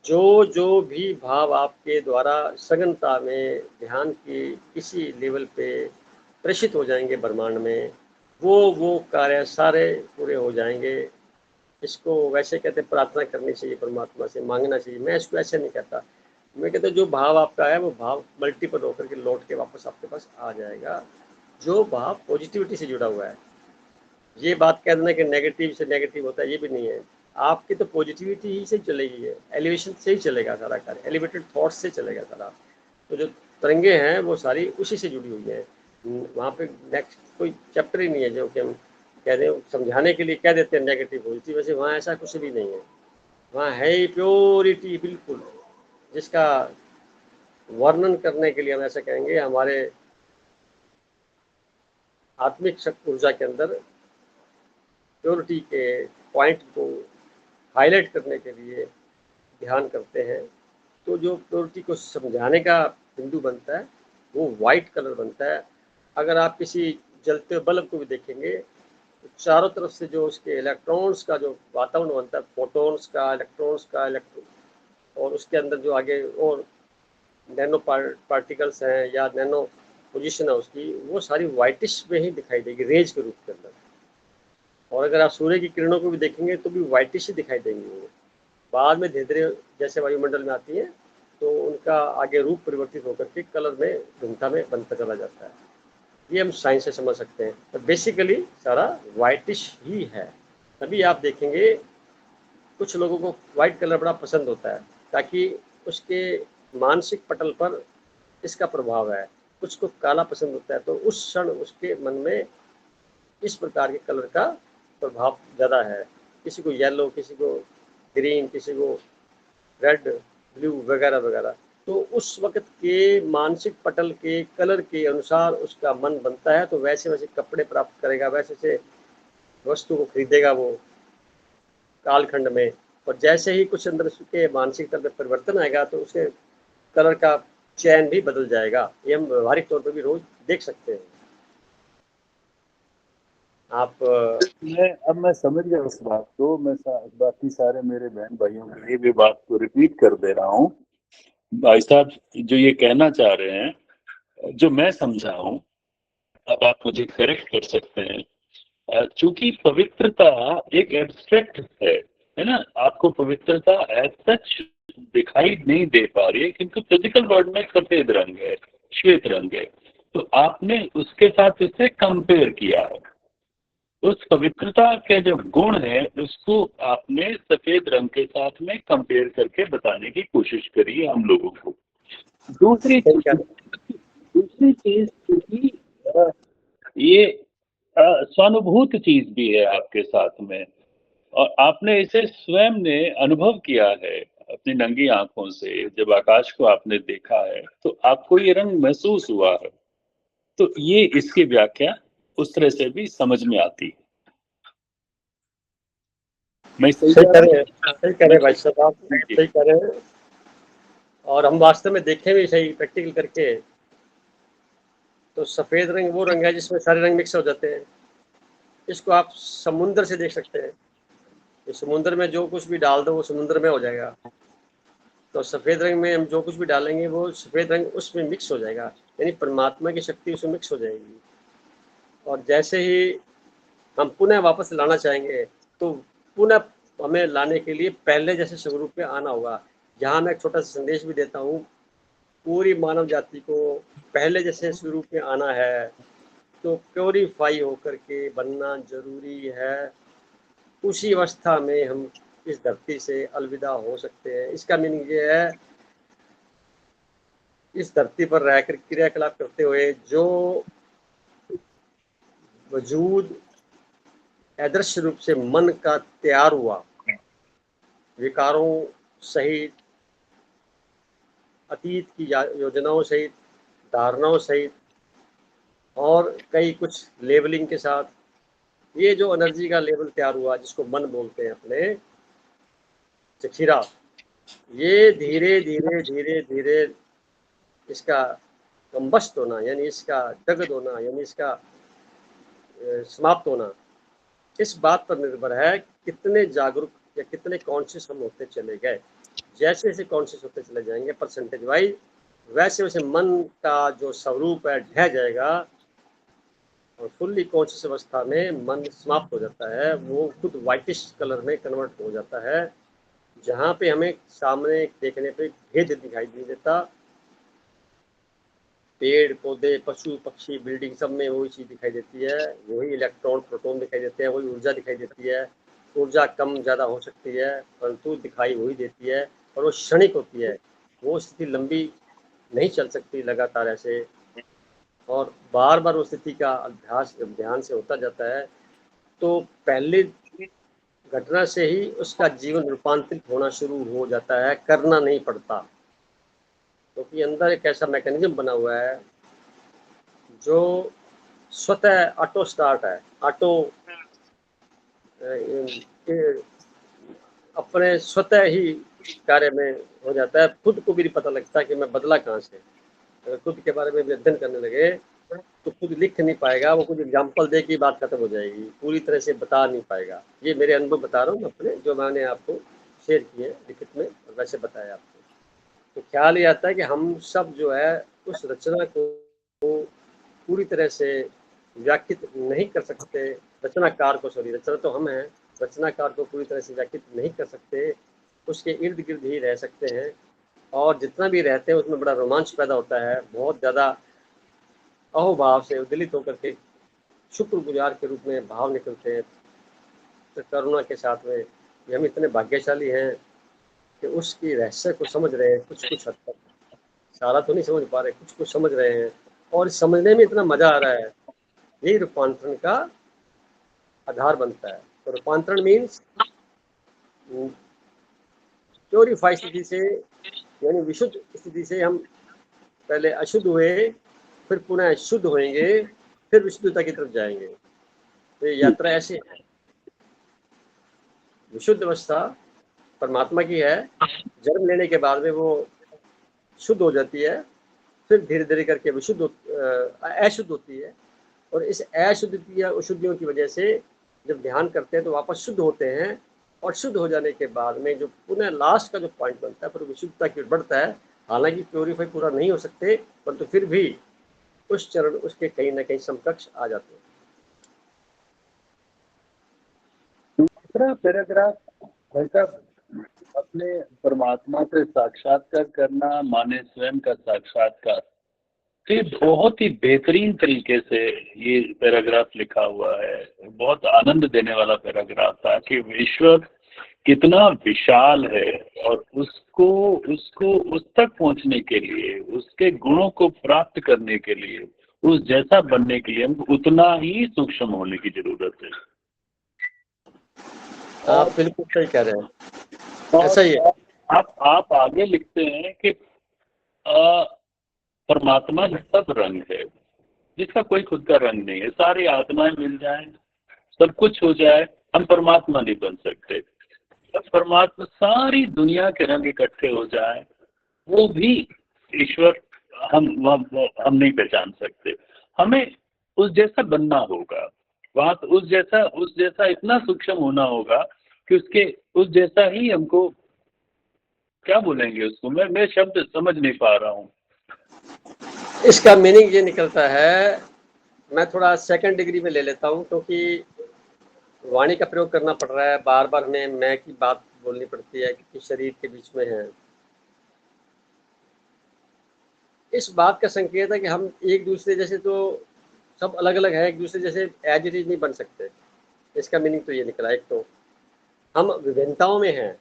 जो जो भी भाव आपके द्वारा सघनता में ध्यान की किसी लेवल पे प्रेषित हो जाएंगे ब्रह्मांड में, वो कार्य सारे पूरे हो जाएंगे। इसको वैसे कहते प्रार्थना करनी चाहिए, परमात्मा से मांगना चाहिए। मैं इसको ऐसे नहीं कहता, मैं कहता जो भाव आपका है वो भाव मल्टीपल होकर के लौट के वापस आपके पास आ जाएगा, जो भाव पॉजिटिविटी से जुड़ा हुआ है। ये बात कह देना कि नेगेटिव से नेगेटिव होता है, ये भी नहीं है। आपकी तो पॉजिटिविटी ही से चलेगी, है एलिवेशन से ही चलेगा सारा कार्य, एलिवेटेड थॉट से चलेगा सारा। तो जो तरंगे हैं वो सारी उसी से जुड़ी हुई हैं। वहाँ पे नेक्स्ट कोई चैप्टर ही नहीं है जो कि हम कह दें समझाने के लिए कह देते हैं नेगेटिव पॉजिटिव, वैसे वहाँ ऐसा कुछ भी नहीं है। वहाँ है ही प्योरिटी बिल्कुल, जिसका वर्णन करने के लिए हम ऐसा कहेंगे हमारे आत्मिक शक्ति ऊर्जा के अंदर प्योरिटी के पॉइंट को हाईलाइट करने के लिए ध्यान करते हैं, तो जो प्योरिटी को समझाने का बिंदु बनता है वो वाइट कलर बनता है। अगर आप किसी जलते बल्ब को भी देखेंगे तो चारों तरफ से जो उसके इलेक्ट्रॉन्स का जो वातावरण बनता है, फोटॉन्स का, इलेक्ट्रॉन्स का, और उसके अंदर जो आगे और नैनो पार्टिकल्स हैं या नैनो पोजीशन है उसकी, वो सारी वाइटिश में ही दिखाई देगी रेज के रूप के अंदर। और अगर आप सूर्य की किरणों को भी देखेंगे तो भी वाइटिश ही दिखाई देंगी। वो बाद में धीरे धीरे जैसे वायुमंडल में आती है तो उनका आगे रूप परिवर्तित होकर के कलर में भिन्नता में बनता चला जाता है। ये हम साइंस से समझ सकते हैं, पर बेसिकली सारा वाइटिश ही है। तभी आप देखेंगे कुछ लोगों को वाइट कलर बड़ा पसंद होता है, ताकि उसके मानसिक पटल पर इसका प्रभाव है। कुछ को काला पसंद होता है, तो उस क्षण उसके मन में इस प्रकार के कलर का प्रभाव ज़्यादा है। किसी को येलो, किसी को ग्रीन, किसी को रेड, ब्लू वगैरह वगैरह। तो उस वक़्त के मानसिक पटल के कलर के अनुसार उसका मन बनता है, तो वैसे-वैसे कपड़े प्राप्त करेगा, वैसे-वैसे वस्तु को खरीदेगा वो कालखंड में। और जैसे ही कुछ अंदर उसके मानसिक स्तर में परिवर्तन आएगा, तो उसके कलर का चयन भी बदल जाएगा। ये हम व्यावहारिक तौर पर भी रोज़ देख सकते हैं। आप मैं समझ गया उस बात को। मैं बाकी सारे मेरे बहन भाइयों के लिए भी बात को रिपीट कर दे रहा हूँ। भाई साहब जो ये कहना चाह रहे हैं, जो मैं समझा हूँ, अब आप मुझे करेक्ट कर सकते हैं। चूंकि पवित्रता एक एब्स्ट्रैक्ट है ना, आपको पवित्रता एज सच दिखाई नहीं दे पा रही है, किंतु फिजिकल वर्ल्ड में सफेद रंग है, श्वेत रंग है, तो आपने उसके साथ इसे कंपेयर किया है। उस पवित्रता के जो गुण है उसको आपने सफेद रंग के साथ में कंपेयर करके बताने की कोशिश करी है हम लोगों को। दूसरी चीज क्योंकि ये स्वानुभूत चीज भी है आपके साथ में, और आपने इसे स्वयं ने अनुभव किया है अपनी नंगी आंखों से। जब आकाश को आपने देखा है तो आपको ये रंग महसूस हुआ है, तो ये इसकी व्याख्या उस तरह से भी समझ में आती है। मैं सही सही कह कह रहा रहे हैं, सही कह रहे हैं भाई साहब, आप हूँ? सही कह रहे हैं। और हम वास्तव में देखें भी सही प्रैक्टिकल करके, तो सफ़ेद रंग वो रंग है जिसमें सारे रंग मिक्स हो जाते हैं। इसको आप समुद्र से देख सकते हैं। इस समुद्र में जो कुछ भी डाल दो वो समुद्र में हो जाएगा। तो सफ़ेद रंग में हम जो कुछ भी डालेंगे वो सफ़ेद रंग उसमें मिक्स हो जाएगा, यानी परमात्मा की शक्ति उसमें मिक्स हो जाएगी। और जैसे ही हम पुनः वापस लाना चाहेंगे, तो पुनः हमें लाने के लिए पहले जैसे स्वरूप में आना होगा। यहाँ मैं एक छोटा सा संदेश भी देता हूँ, पूरी मानव जाति को पहले जैसे स्वरूप में आना है, तो प्योरीफाई होकर के बनना जरूरी है। उसी अवस्था में हम इस धरती से अलविदा हो सकते हैं। इसका मीनिंग ये है, इस धरती पर रहकर क्रियाकलाप करते हुए जो वजूद अदृश्य रूप से मन का तैयार हुआ, विकारों सहित, अतीत की योजनाओं सहित, धारणाओं सहित, और कई कुछ लेबलिंग के साथ, ये जो एनर्जी का लेवल तैयार हुआ जिसको मन बोलते हैं अपने जखीरा, ये धीरे धीरे धीरे धीरे इसका कम्बस्ट होना, यानी इसका दग्ध होना, यानी इसका समाप्त होना, इस बात पर निर्भर है कितने जागरूक या कितने कॉन्शियस हम होते चले गए। जैसे जैसे कॉन्शियस होते चले जाएंगे परसेंटेज वाइज, वैसे वैसे मन का जो स्वरूप है ढह जाएगा, और फुल्ली कॉन्शियस अवस्था में मन समाप्त हो जाता है। वो खुद वाइटिश कलर में कन्वर्ट हो जाता है, जहाँ पे हमें सामने देखने पे भेद दिखाई नहीं देता। पेड़ पौधे, पशु पक्षी, बिल्डिंग, सब में वही चीज़ दिखाई देती है। वही इलेक्ट्रॉन प्रोटॉन दिखाई देते हैं, वही ऊर्जा दिखाई देती है। ऊर्जा कम ज़्यादा हो सकती है, परंतु दिखाई वही देती है, और वो क्षणिक होती है। वो स्थिति लंबी नहीं चल सकती लगातार ऐसे, और बार बार उस स्थिति का अभ्यास जब ध्यान से होता जाता है, तो पहली घटना से ही उसका जीवन रूपांतरित होना शुरू हो जाता है, करना नहीं पड़ता। क्योंकि तो अंदर एक ऐसा मैकेनिज्म बना हुआ है जो स्वतः ऑटो स्टार्ट है, ऑटो अपने स्वतः ही कार्य में हो जाता है। खुद को भी नहीं पता लगता कि मैं बदला कहाँ से। अगर खुद के बारे में भी अध्ययन करने लगे तो खुद लिख नहीं पाएगा, वो कुछ एग्जाम्पल दे के बात खत्म हो जाएगी, पूरी तरह से बता नहीं पाएगा। ये मेरे अनुभव बता रहा हूँ अपने, जो मैंने आपको शेयर किए लिखित में, और वैसे बताया आपको। तो ख्याल ये आता है कि हम सब जो है उस रचना को पूरी तरह से व्याख्यात नहीं कर सकते। रचनाकार को, सॉरी, रचना तो हम हैं, रचनाकार को पूरी तरह से व्याख्यात नहीं कर सकते। उसके इर्द गिर्द ही रह सकते हैं, और जितना भी रहते हैं उसमें बड़ा रोमांच पैदा होता है। बहुत ज़्यादा अहोभाव से उद्दलित होकर के शुक्रगुजार के रूप में भाव निकलते हैं, तो करुणा के साथ में। कि हम इतने भाग्यशाली हैं कि उसकी रहस्य को समझ रहे हैं, कुछ कुछ हद तक। सारा तो नहीं समझ पा रहे, कुछ कुछ समझ रहे हैं, और समझने में इतना मज़ा आ रहा है। यही रूपांतरण का आधार बनता है। तो रूपांतरण मीन्स प्योरीफाई स्थिति से, यानी विशुद्ध स्थिति से हम पहले अशुद्ध हुए, फिर पुनः शुद्ध होंगे, फिर विशुद्धता की तरफ जाएंगे। तो ये यात्रा ऐसी है। विशुद्ध अवस्था परमात्मा की है, जन्म लेने के बाद में वो शुद्ध हो जाती है, फिर धीरे धीरे करके विशुद्ध अशुद्ध होती है, और इस अशुद्धि या अशुद्धियों की वजह से जब ध्यान करते हैं तो वापस शुद्ध होते हैं, और शुद्ध हो जाने के बाद में जो पुनः लास्ट का जो पॉइंट बनता है फिर विशुद्धता की ओर बढ़ता है। हालांकि प्योरीफाई पूरा नहीं हो सकते, परंतु फिर भी उस चरण उसके कहीं ना कहीं समकक्ष आ जाते हैं। दूसरा पैराग्राफ भाई साहब, अपने परमात्मा से साक्षात्कार करना माने स्वयं का साक्षात्कार, तो ये बहुत ही बेहतरीन तरीके से ये पैराग्राफ लिखा हुआ है। बहुत आनंद देने वाला पैराग्राफ था कि ईश्वर कितना विशाल है, और उसको उसको उस तक पहुंचने के लिए, उसके गुणों को प्राप्त करने के लिए, उस जैसा बनने के लिए हमको उतना ही सूक्ष्म होने की जरूरत है। आप बिल्कुल सही कह रहे हैं, ऐसा ही है। आप आगे लिखते हैं कि परमात्मा सब रंग है, जिसका कोई खुद का रंग नहीं है। सारी आत्माएं मिल जाएं, सब कुछ हो जाए, हम परमात्मा नहीं बन सकते। अब परमात्मा सारी दुनिया के रंग इकट्ठे हो जाए, वो भी ईश्वर हम नहीं पहचान सकते। हमें उस जैसा बनना होगा, वहां उस जैसा इतना सूक्ष्म होना होगा कि उसके उस जैसा ही हमको, क्या बोलेंगे उसको, मैं शब्द समझ नहीं पा रहा हूँ। इसका मीनिंग ये निकलता है, मैं थोड़ा सेकंड डिग्री में ले लेता हूँ, क्योंकि वाणी का प्रयोग करना पड़ रहा है, बार बार हमें मैं की बात बोलनी पड़ती है क्योंकि शरीर के बीच में है। इस बात का संकेत है कि हम एक दूसरे जैसे तो सब अलग अलग है, एक दूसरे जैसे एज इट इज नहीं बन सकते। इसका मीनिंग तो ये निकला, एक तो हम विभिन्नताओं में हैं,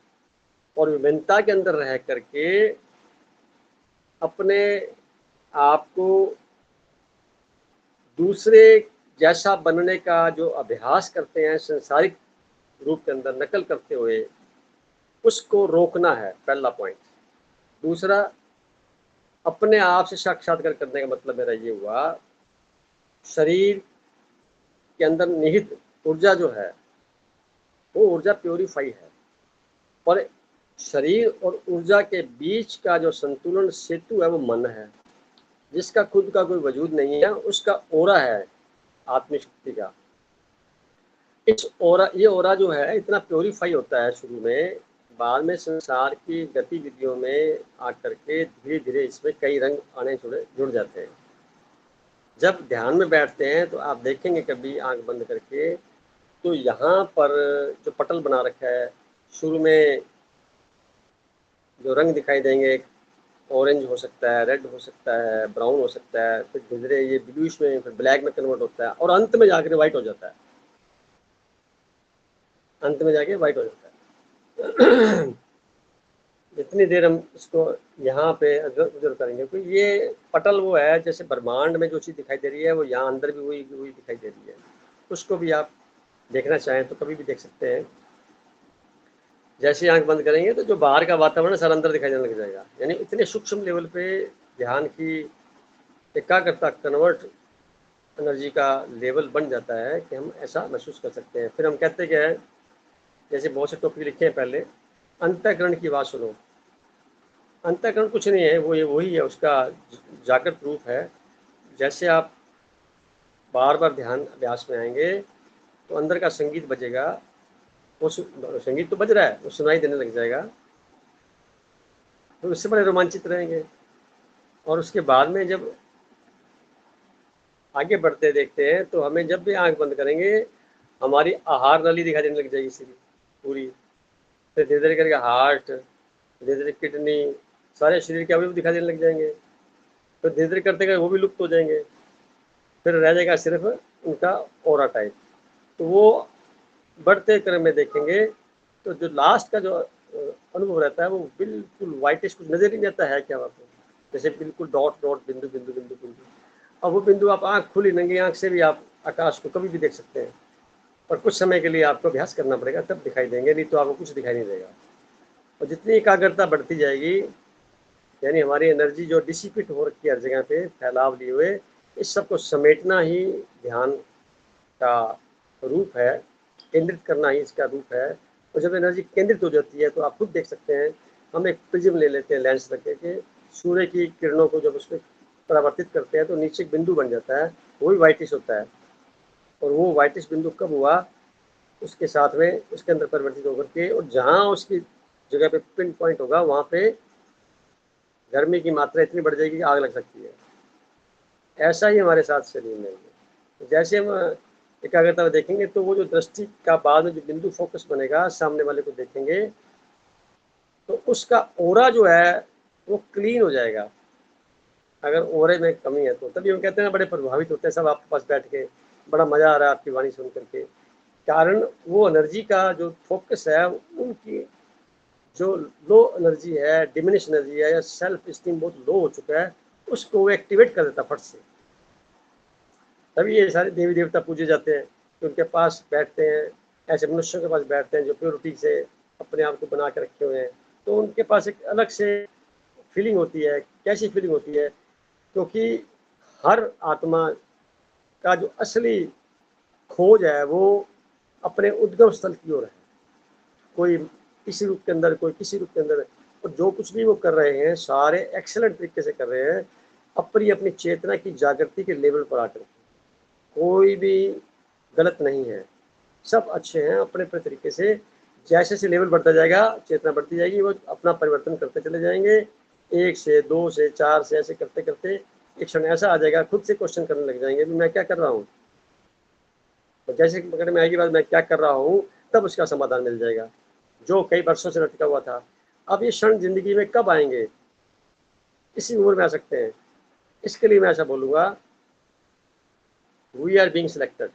और विभिन्नता के अंदर रह करके अपने आप को दूसरे जैसा बनने का जो अभ्यास करते हैं संसारिक रूप के अंदर नकल करते हुए, उसको रोकना है, पहला पॉइंट। दूसरा, अपने आप से साक्षात्कार करने का मतलब मेरा ये हुआ, शरीर के अंदर निहित ऊर्जा जो है वो ऊर्जा प्योरीफाई है, पर शरीर और ऊर्जा के बीच का जो संतुलन सेतु है वो मन है, जिसका खुद का कोई वजूद नहीं है, उसका ओरा है आत्मशक्ति का। इस ओरा, ये ओरा जो है इतना प्योरीफाई होता है शुरू में, बाद में संसार की गतिविधियों में आकर के धीरे धीरे इसमें कई रंग आने जुड़ जाते हैं। जब ध्यान में बैठते हैं तो आप देखेंगे कभी आंख बंद करके, तो यहाँ पर जो पटल बना रखा है, शुरू में जो रंग दिखाई देंगे, ऑरेंज हो सकता है, रेड हो सकता है, ब्राउन हो सकता है, फिर धीरे धीरे ये ब्लूइश में, फिर ब्लैक में कन्वर्ट होता है, और अंत में जाकर व्हाइट हो जाता है। अंत में जाके व्हाइट हो जाता है। जितनी देर हम इसको यहाँ पे ऑब्जर्व करेंगे, तो ये पटल वो है, जैसे ब्रह्मांड में जो चीज़ दिखाई दे रही है वो यहाँ अंदर भी वही दिखाई दे रही है। उसको भी आप देखना चाहें तो कभी भी देख सकते हैं। जैसे आंख बंद करेंगे तो जो बाहर का वातावरण सर अंदर दिखाई देने लग जाएगा, यानी इतने सूक्ष्म लेवल पे ध्यान की एकाग्रता, कन्वर्ट एनर्जी का लेवल बन जाता है कि हम ऐसा महसूस कर सकते हैं। फिर हम कहते क्या है, जैसे बहुत से टॉपिक लिखे हैं पहले, अंतःकरण की बात सुनो। अंतःकरण कुछ नहीं है, वो ये वही है, उसका जागृत रूप है। जैसे आप बार बार ध्यान अभ्यास में आएंगे तो अंदर का संगीत बजेगा, वो संगीत तो बज रहा है, वो सुनाई देने लग जाएगा, तो उससे बड़े रोमांचित रहेंगे। और उसके बाद में जब आगे बढ़ते देखते हैं तो हमें जब भी आंख बंद करेंगे हमारी आहार नली दिखाई देने लग जाएगी सीधी पूरी, फिर धीरे धीरे करके हार्ट, धीरे धीरे किडनी, सारे शरीर के अवयव दिखाई देने लग जाएंगे, फिर धीरे धीरे करते वो भी लुप्त हो जाएंगे, फिर रह जाएगा सिर्फ उनका ओरा टाइप। तो वो बढ़ते क्रम में देखेंगे तो जो लास्ट का जो अनुभव रहता है वो बिल्कुल वाइटिश, कुछ नजर नहीं आता है क्या वहाँ पे, जैसे बिल्कुल डॉट डॉट, बिंदु बिंदु बिंदु बिंदु। अब वो बिंदु आप आंख खुली नंगी आंख से भी आप आकाश को कभी भी देख सकते हैं। और कुछ समय के लिए आपको अभ्यास करना पड़ेगा, तब दिखाई देंगे, नहीं तो आपको कुछ दिखाई नहीं देगा। और जितनी एकाग्रता बढ़ती जाएगी, यानी हमारी एनर्जी जो डिसिपेट हो रखी है हर जगह पे फैलाव लिए हुए, इस सबको समेटना ही ध्यान का रूप है, केंद्रित करना ही इसका रूप है। और जब एनर्जी केंद्रित हो जाती है तो आप खुद देख सकते हैं, हम एक प्रिज्म ले लेते हैं लेंस रख के, सूर्य की किरणों को जब उसमें परावर्तित करते हैं तो नीचे एक बिंदु बन जाता है, वही व्हाइटिश होता है। और वो व्हाइटिश बिंदु कब हुआ, उसके साथ में उसके अंदर परिवर्तित होकर के, और जहाँ उसकी जगह पे पिन पॉइंट होगा वहाँ पे गर्मी की मात्रा इतनी बढ़ जाएगी कि आग लग सकती है। ऐसा ही हमारे साथ शरीर में है। जैसे हम एकाग्रता में देखेंगे तो वो जो दृष्टि का बाद में जो बिंदु फोकस बनेगा, सामने वाले को देखेंगे तो उसका ओरा जो है वो क्लीन हो जाएगा। अगर ओरे में कमी है तो तभी हम कहते हैं बड़े प्रभावित होते हैं सब आपके पास बैठ के, बड़ा मजा आ रहा है आपकी वाणी सुन करके। कारण वो एनर्जी का जो फोकस है, उनकी जो लो एनर्जी है, डिमिनिश एनर्जी है, या सेल्फ स्टीम बहुत लो हो चुका है, उसको वो एक्टिवेट कर देता फट से। तभी ये सारे देवी देवता पूजे जाते हैं कि उनके पास बैठते हैं, ऐसे मनुष्यों के पास बैठते हैं जो प्योरिटी से अपने आप को बना के रखे हुए हैं। तो उनके पास एक अलग से फीलिंग होती है। कैसी फीलिंग होती है? क्योंकि हर आत्मा का जो असली खोज है वो अपने उद्गम स्थल की ओर है। कोई किसी रूप के अंदर, कोई किसी रूप के अंदर, और जो कुछ भी वो कर रहे हैं सारे एक्सेलेंट तरीके से कर रहे हैं, अपनी अपनी चेतना की जागृति के लेवल पर आकर। कोई भी गलत नहीं है, सब अच्छे हैं अपने अपने तरीके से। जैसे जैसे लेवल बढ़ता जाएगा, चेतना बढ़ती जाएगी, वो अपना परिवर्तन करते चले जाएंगे। 1 से 2 से 4 से ऐसे करते करते एक क्षण ऐसा आ जाएगा, खुद से क्वेश्चन करने लग जाएंगे भी मैं क्या कर रहा हूँ। और जैसे पकड़ में आएगी बात मैं क्या कर रहा हूँ, तब उसका समाधान मिल जाएगा जो कई वर्षों से लटका हुआ था। अब ये क्षण जिंदगी में कब आएंगे? इसी उम्र में आ सकते हैं। इसके लिए मैं ऐसा बोलूँगा, वी आर बीइंग सिलेक्टेड।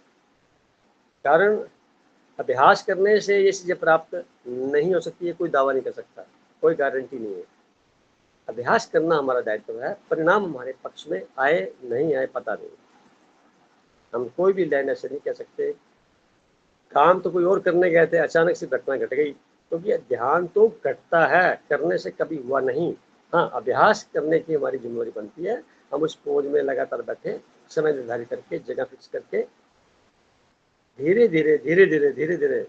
कारण अभ्यास करने से ये चीज़ें प्राप्त नहीं हो सकती है, कोई दावा नहीं कर सकता, कोई गारंटी नहीं है। अभ्यास करना हमारा दायित्व है, परिणाम हमारे पक्ष में आए नहीं आए पता नहीं। हम कोई भी लाइन ऐसे नहीं कह सकते काम तो कोई और करने गए थे, अचानक से घटना घट गई, क्योंकि ध्यान तो घटता है, करने से कभी हुआ नहीं। हाँ, अभ्यास करने की हमारी जिम्मेवारी बनती है। हम उस पोज में लगातार बैठे, समय निर्धारित करके, जगह फिक्स करके, धीरे धीरे धीरे धीरे धीरे धीरे।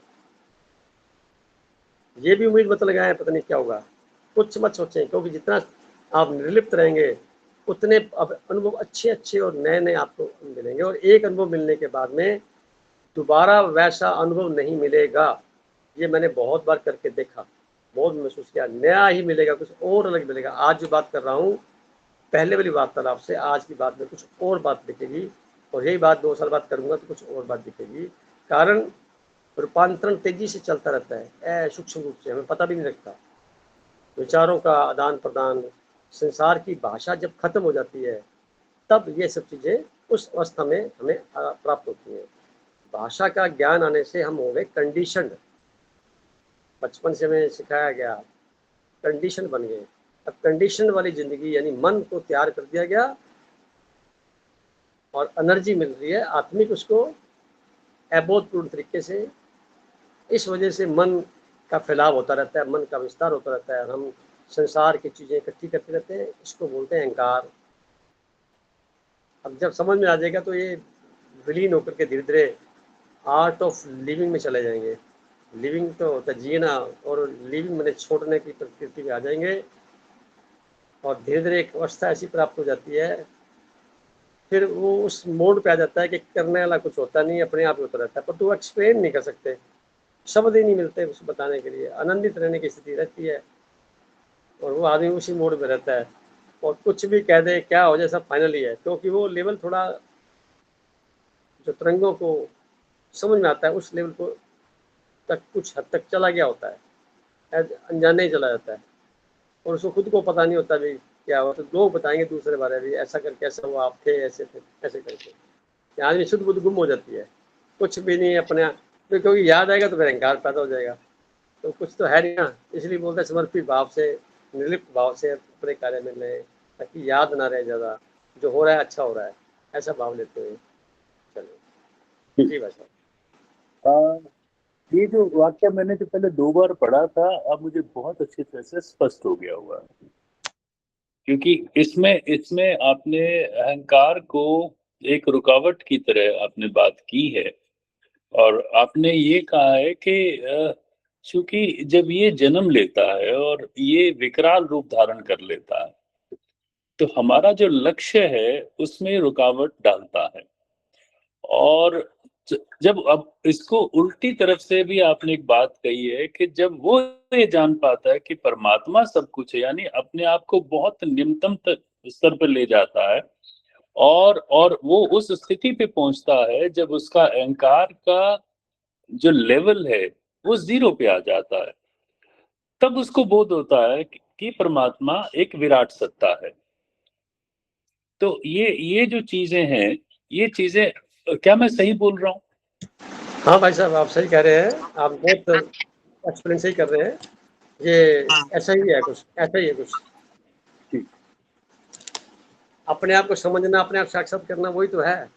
ये भी उम्मीद मत लगाएं पता नहीं क्या होगा, कुछ मत सोचें, क्योंकि जितना आप निर्लिप्त रहेंगे उतने अब अनुभव अच्छे अच्छे और नए नए आपको मिलेंगे। और एक अनुभव मिलने के बाद में दोबारा वैसा अनुभव नहीं मिलेगा। ये मैंने बहुत बार करके देखा, बहुत महसूस किया, नया ही मिलेगा, कुछ और अलग मिलेगा। आज जो बात कर रहा हूँ, पहले वाली वार्तालाप से आज की बात में कुछ और बात दिखेगी, और यही बात 2 साल बाद करूँगा तो कुछ और बात दिखेगी। कारण रूपांतरण तेजी से चलता रहता है, सूक्ष्म रूप से हमें पता भी नहीं लगता। विचारों का आदान प्रदान, संसार की भाषा जब खत्म हो जाती है, तब ये सब चीज़ें उस अवस्था में हमें प्राप्त होती हैं। भाषा का ज्ञान आने से हम हो गए कंडीशनड। बचपन से हमें सिखाया गया, कंडीशन बन गए। अब कंडीशन वाली जिंदगी, यानी मन को तैयार कर दिया गया और एनर्जी मिल रही है आत्मिक उसको अबोधपूर्ण तरीके से। इस वजह से मन का फैलाव होता रहता है, मन का विस्तार होता रहता है, हम संसार की चीज़ें इकट्ठी करते रहते हैं। इसको बोलते हैं अहंकार। अब जब समझ में आ जाएगा तो ये विलीन होकर के धीरे धीरे आर्ट ऑफ लिविंग में चले जाएंगे। लिविंग तो होता है जीना, और लिविंग मैंने छोड़ने की प्रकृति में आ जाएंगे। और धीरे धीरे एक अवस्था ऐसी प्राप्त हो जाती है, फिर वो उस मोड पे आ जाता है कि करने वाला कुछ होता नहीं, अपने आप होता रहता है, पर तो वो एक्सप्लेन नहीं कर सकते, शब्द ही नहीं मिलते उसको बताने के लिए। आनंदित रहने की स्थिति रहती है और वो आदमी उसी मोड में रहता है, और कुछ भी कह दे क्या हो जाए सब फाइनल ही है, क्योंकि वो लेवल थोड़ा जो तरंगों को समझ में आता है उस लेवल को तक कुछ हद तक चला गया होता है, अनजाने ही चला जाता है, और उसको खुद को पता नहीं होता भी क्या हुआ। तो लोग बताएंगे दूसरे बारे में, ऐसा करके ऐसा हुआ, आप थे ऐसे थे ऐसे करके। आदमी शुद्ध बुद्ध गुम हो जाती है, कुछ भी नहीं अपने आप, क्योंकि याद आएगा तो फिर अहंकार पैदा हो जाएगा। तो कुछ तो है नहीं ना, इसलिए बोलते हैं समर्पित भाव से, निर्लिप्त भाव से अपने कार्य में लें, ताकि याद ना रहे ज़्यादा, जो हो रहा है अच्छा हो रहा है, ऐसा भाव लेते हुए चलो। जी भाई साहब। ये जो वाक्य मैंने जो पहले 2 बार पढ़ा था, अब मुझे बहुत अच्छी तरह से स्पष्ट हो गया हुआ है। क्योंकि इसमें इसमें आपने अहंकार को एक रुकावट की तरह आपने बात की है, और आपने ये कहा है कि चूँकि जब ये जन्म लेता है और ये विकराल रूप धारण कर लेता है, तो हमारा जो लक्ष्य है, उसमें रुकावट डालता है। और जब अब इसको उल्टी तरफ से भी आपने एक बात कही है कि जब वो ये जान पाता है कि परमात्मा सब कुछ है, यानी अपने आप को बहुत निम्नतम स्तर पर ले जाता है, और वो उस स्थिति पे पहुंचता है जब उसका अहंकार का जो लेवल है वो जीरो पे आ जाता है, तब उसको बोध होता है कि परमात्मा एक विराट सत्ता है। तो ये जो चीजें हैं, ये चीजें, क्या मैं सही बोल रहा हूँ? हाँ भाई साहब, आप सही कह रहे हैं, आप बहुत एक्सप्लेन सही कर रहे हैं। ये ऐसा ही है, कुछ ऐसा ही है कुछ। ठीक। अपने आप को समझना, अपने आप साक्षात करना, वही तो है।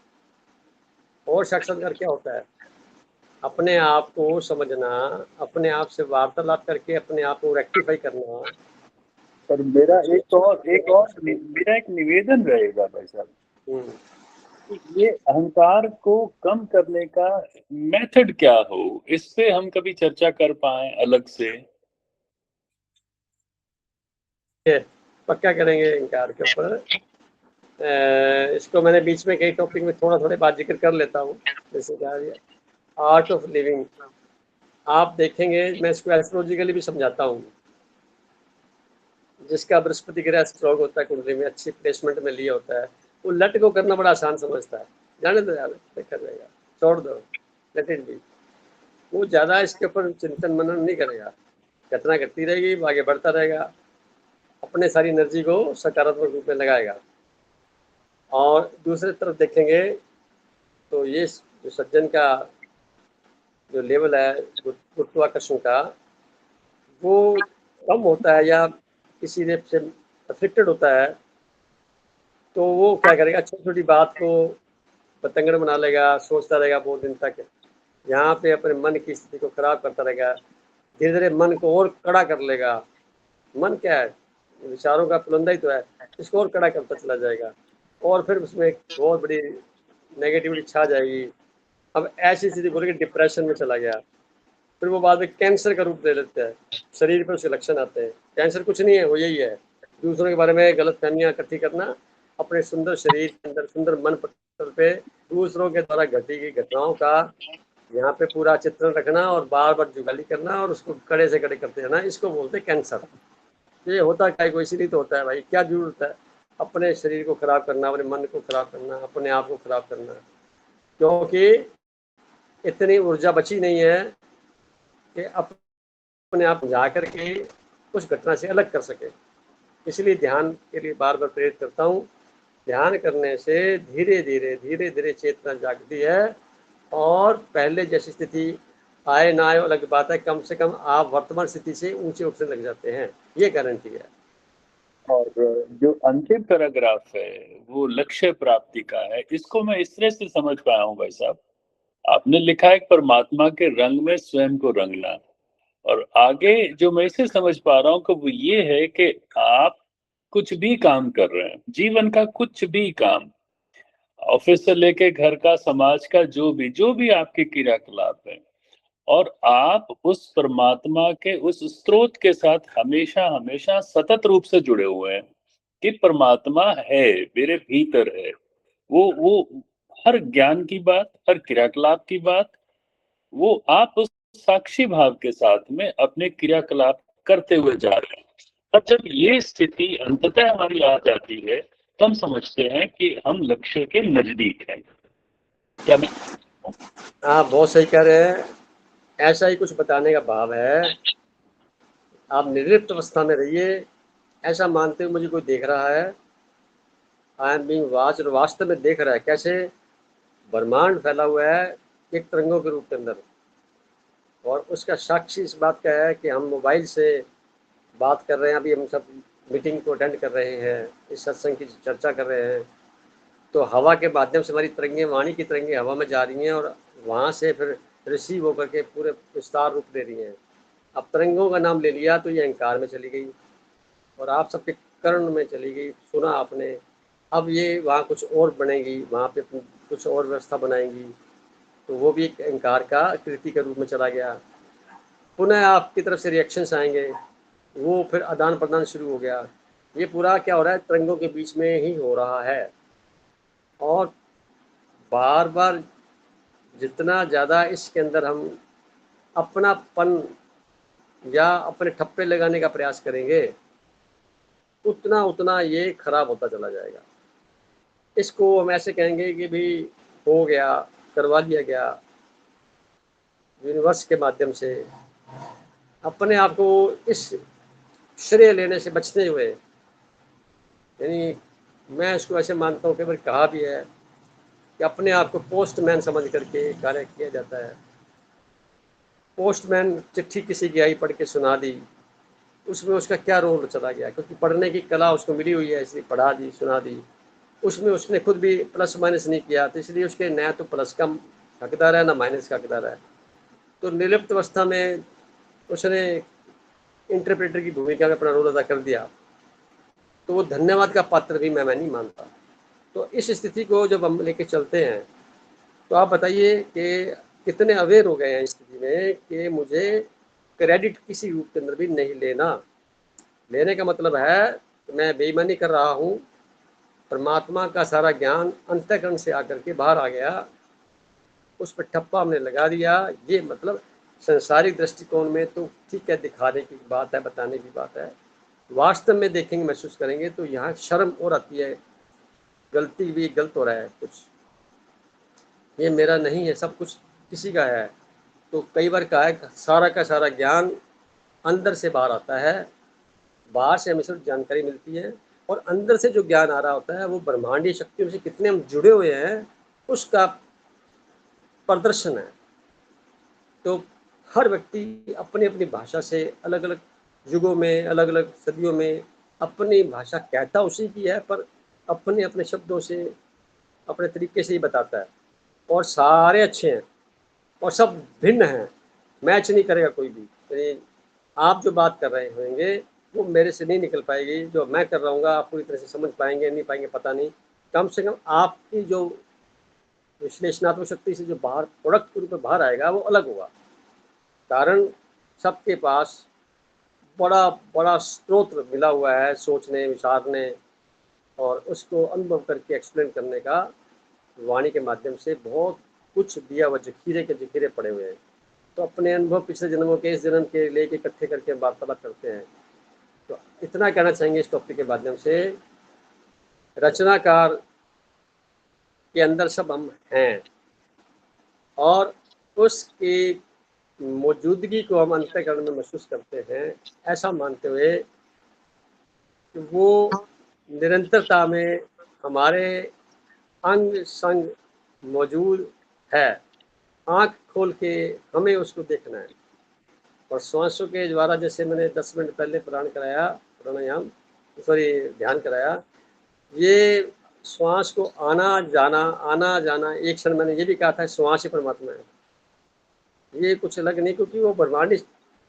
और साक्षात्कार क्या होता है? अपने आप को समझना, अपने आप से वार्तालाप करके अपने आप को रेक्टिफाई करना। पर मेरा मेरा एक निवेदन रहेगा भाई साहब, हम्म, कि ये अहंकार को कम करने का मेथड क्या हो, इस पे हम कभी चर्चा कर पाए अलग से। ये पक्का करेंगे इनकार के ऊपर। इसको मैंने बीच में कई टॉपिक में थोड़ा थोड़ा बात जिक्र कर लेता हूँ। जैसे क्या है, आर्ट ऑफ लिविंग। आप देखेंगे, मैं इसको एस्ट्रोलॉजिकली भी समझाता हूँ। जिसका बृहस्पति ग्रह स्ट्रॉन्ग होता है, कुंडली में अच्छी प्लेसमेंट में लिया होता है, वो लट को करना बड़ा आसान समझता है। जाने दो यार, देखा जाएगा, छोड़ दो, लेट इट बी। वो ज़्यादा इसके ऊपर चिंतन मनन नहीं करेगा, घटना घटती रहेगी, आगे बढ़ता रहेगा, अपने सारी एनर्जी को सकारात्मक रूप में लगाएगा। और दूसरी तरफ देखेंगे तो ये जो सज्जन का जो लेवल है गुरुत्वाकर्षण का, वो कम होता है या किसी रेप से अफेक्टेड होता है, तो वो क्या करेगा, छोटी छोटी बात को पतंगड़ बना लेगा, सोचता रहेगा बहुत दिन तक, यहाँ पे अपने मन की स्थिति को खराब करता रहेगा, धीरे धीरे मन को और कड़ा कर लेगा। मन क्या है, विचारों का पुलंदा ही तो है, इसको और कड़ा करता चला जाएगा, और फिर उसमें एक बहुत बड़ी नेगेटिविटी छा जाएगी। अब ऐसी स्थिति बोलेगी डिप्रेशन में चला गया, फिर वो बाद में कैंसर का रूप ले लेता है, शरीर पर उसके लक्षण आते हैं। कैंसर कुछ नहीं है, वो यही है, दूसरों के बारे में गलत फहमियाँ इकट्ठी करना, अपने सुंदर शरीर के अंदर, सुंदर मन पटल पे दूसरों के द्वारा घटी गई घटनाओं का यहाँ पे पूरा चित्रण रखना और बार बार जुगाली करना और उसको कड़े से कड़े करते रहना, इसको बोलते हैं कैंसर। ये होता क्या है, कोई इसीलिए तो होता है भाई, क्या जरूरत है अपने शरीर को खराब करना, अपने मन को खराब करना, अपने आप को खराब करना, क्योंकि इतनी ऊर्जा बची नहीं है कि अपने आप जा करके उस घटना से अलग कर सके। इसलिए ध्यान के लिए बार बार प्रेरित करता हूँ। ध्यान करने से धीरे धीरे चेतना जागती है, और पहले जैसी स्थिति आए ना आए अलग बात है, कम से कम आप वर्तमान स्थिति से ऊंचे उठने लग जाते हैं, ये गारंटी है। और जो अंतिम पैराग्राफ है वो लक्ष्य प्राप्ति का है, इसको मैं इस तरह से समझ पाया हूँ भाई साहब। आपने लिखा है परमात्मा के रंग में स्वयं को रंगना, और आगे जो मैं इसे समझ पा रहा हूँ कि वो ये है कि आप कुछ भी काम कर रहे हैं, जीवन का कुछ भी काम, ऑफिस से लेके घर का, समाज का, जो भी आपके क्रियाकलाप है, और आप उस परमात्मा के उस स्रोत के साथ हमेशा हमेशा सतत रूप से जुड़े हुए हैं कि परमात्मा है, मेरे भीतर है। वो हर ज्ञान की बात, हर क्रियाकलाप की बात, वो आप उस साक्षी भाव के साथ में अपने क्रियाकलाप करते हुए जा रहे हैं। अब जब ये स्थिति अंततः हमारी आ जाती है, तो हम समझते हैं कि हम लक्ष्य के नजदीक हैं। क्या मैं आप बहुत सही कह रहे हैं, ऐसा ही कुछ बताने का भाव है। आप निर्लिप्त अवस्था में रहिए, ऐसा मानते हुए मुझे कोई देख रहा है, आई एम बीइंग वॉच, और वास्तव में देख रहा है। कैसे? ब्रह्मांड फैला हुआ है एक तरंगों के रूप के अंदर, और उसका साक्षी इस बात का है कि हम मोबाइल से बात कर रहे हैं, अभी हम सब मीटिंग को अटेंड कर रहे हैं, इस सत्संग की चर्चा कर रहे हैं, तो हवा के माध्यम से हमारी तरंगें, वाणी की तरंगें हवा में जा रही हैं, और वहाँ से फिर रिसीव होकर के पूरे विस्तार रूप ले रही हैं। अब तरंगों का नाम ले लिया तो ये अहंकार में चली गई और आप सबके कर्ण में चली गई, सुना आपने। अब ये वहाँ कुछ और बनेगी, वहाँ पे कुछ और व्यवस्था बनाएंगी, तो वो भी एक अहंकार का कृति के रूप में चला गया। पुनः आपकी तरफ से रिएक्शंस आएंगे, वो फिर आदान प्रदान शुरू हो गया। ये पूरा क्या हो रहा है, तरंगों के बीच में ही हो रहा है। और बार बार जितना ज़्यादा इसके अंदर हम अपनापन या अपने ठप्पे लगाने का प्रयास करेंगे, उतना उतना ये खराब होता चला जाएगा। इसको हम ऐसे कहेंगे कि भी हो गया, करवा लिया गया यूनिवर्स के माध्यम से। अपने आप को इस श्रेय लेने से बचते हुए, यानी मैं इसको ऐसे मानता हूँ कि कहा भी है कि अपने आप को पोस्टमैन समझ करके कार्य किया जाता है। पोस्टमैन चिट्ठी किसी की आई, पढ़ के सुना दी, उसमें उसका क्या रोल चला गया, क्योंकि पढ़ने की कला उसको मिली हुई है, इसलिए पढ़ा दी, सुना दी। उसमें उसने खुद भी प्लस माइनस नहीं किया, तो इसलिए उसके न तो प्लस का हकदार है, ना माइनस का हकदार है। तो निर्लिप्त अवस्था में उसने इंटरप्रेटर की भूमिका में अपना रोल अदा कर दिया, तो वो धन्यवाद का पात्र भी मैं नहीं मानता। तो इस स्थिति को जब हम लेके चलते हैं, तो आप बताइए कि कितने अवेयर हो गए हैं इस स्थिति में कि मुझे क्रेडिट किसी रूप के अंदर भी नहीं लेना। लेने का मतलब है कि मैं बेईमानी कर रहा हूँ, परमात्मा का सारा ज्ञान अंतःकरण से आकर के बाहर आ गया, उस पर ठप्पा हमने लगा दिया। ये मतलब संसारिक दृष्टिकोण में तो ठीक है, दिखाने की बात है, बताने की बात है। वास्तव में देखेंगे, महसूस करेंगे तो यहाँ शर्म और आती है, गलती भी गलत हो रहा है कुछ, ये मेरा नहीं है, सब कुछ किसी का है। तो कई बार का है, सारा का सारा ज्ञान अंदर से बाहर आता है, बाहर से हमें सिर्फ जानकारी मिलती है, और अंदर से जो ज्ञान आ रहा होता है वो ब्रह्मांडीय शक्तियों से कितने हम जुड़े हुए हैं उसका प्रदर्शन है। तो हर व्यक्ति अपनी अपनी भाषा से अलग अलग युगों में, अलग अलग सदियों में अपनी भाषा कहता उसी की है, पर अपने अपने शब्दों से, अपने तरीके से ही बताता है। और सारे अच्छे हैं और सब भिन्न हैं, मैच नहीं करेगा कोई भी। यानी आप जो बात कर रहे होंगे वो मेरे से नहीं निकल पाएगी, जो मैं कर रहा हूँ आप पूरी तरह से समझ पाएंगे नहीं पाएंगे पता नहीं। कम से कम आपकी जो विश्लेषणात्मक शक्ति से जो बाहर प्रोडक्ट के रूप में बाहर आएगा वो अलग होगा। कारण सबके पास बड़ा बड़ा स्रोत मिला हुआ है सोचने, विचारने और उसको अनुभव करके एक्सप्लेन करने का। वाणी के माध्यम से बहुत कुछ दिया हुआ, जखीरे के जखीरे पड़े हुए हैं। तो अपने अनुभव पिछले जन्मों के, इस जन्म के लेके इकट्ठे करके वार्तालाप करते हैं। तो इतना कहना चाहेंगे इस टॉपिक के माध्यम से, रचनाकार के अंदर सब हम हैं और उसकी मौजूदगी को हम अंतःकरण में महसूस करते हैं, ऐसा मानते हुए कि वो निरंतरता में हमारे अंग संग मौजूद है। आँख खोल के हमें उसको देखना है। और श्वासों के द्वारा, जैसे मैंने 10 मिनट पहले प्राणायाम ध्यान कराया, ये श्वास को आना जाना, एक क्षण मैंने ये भी कहा था, श्वास ही परमात्मा है, ये कुछ अलग नहीं, क्योंकि वो ब्रह्मांडी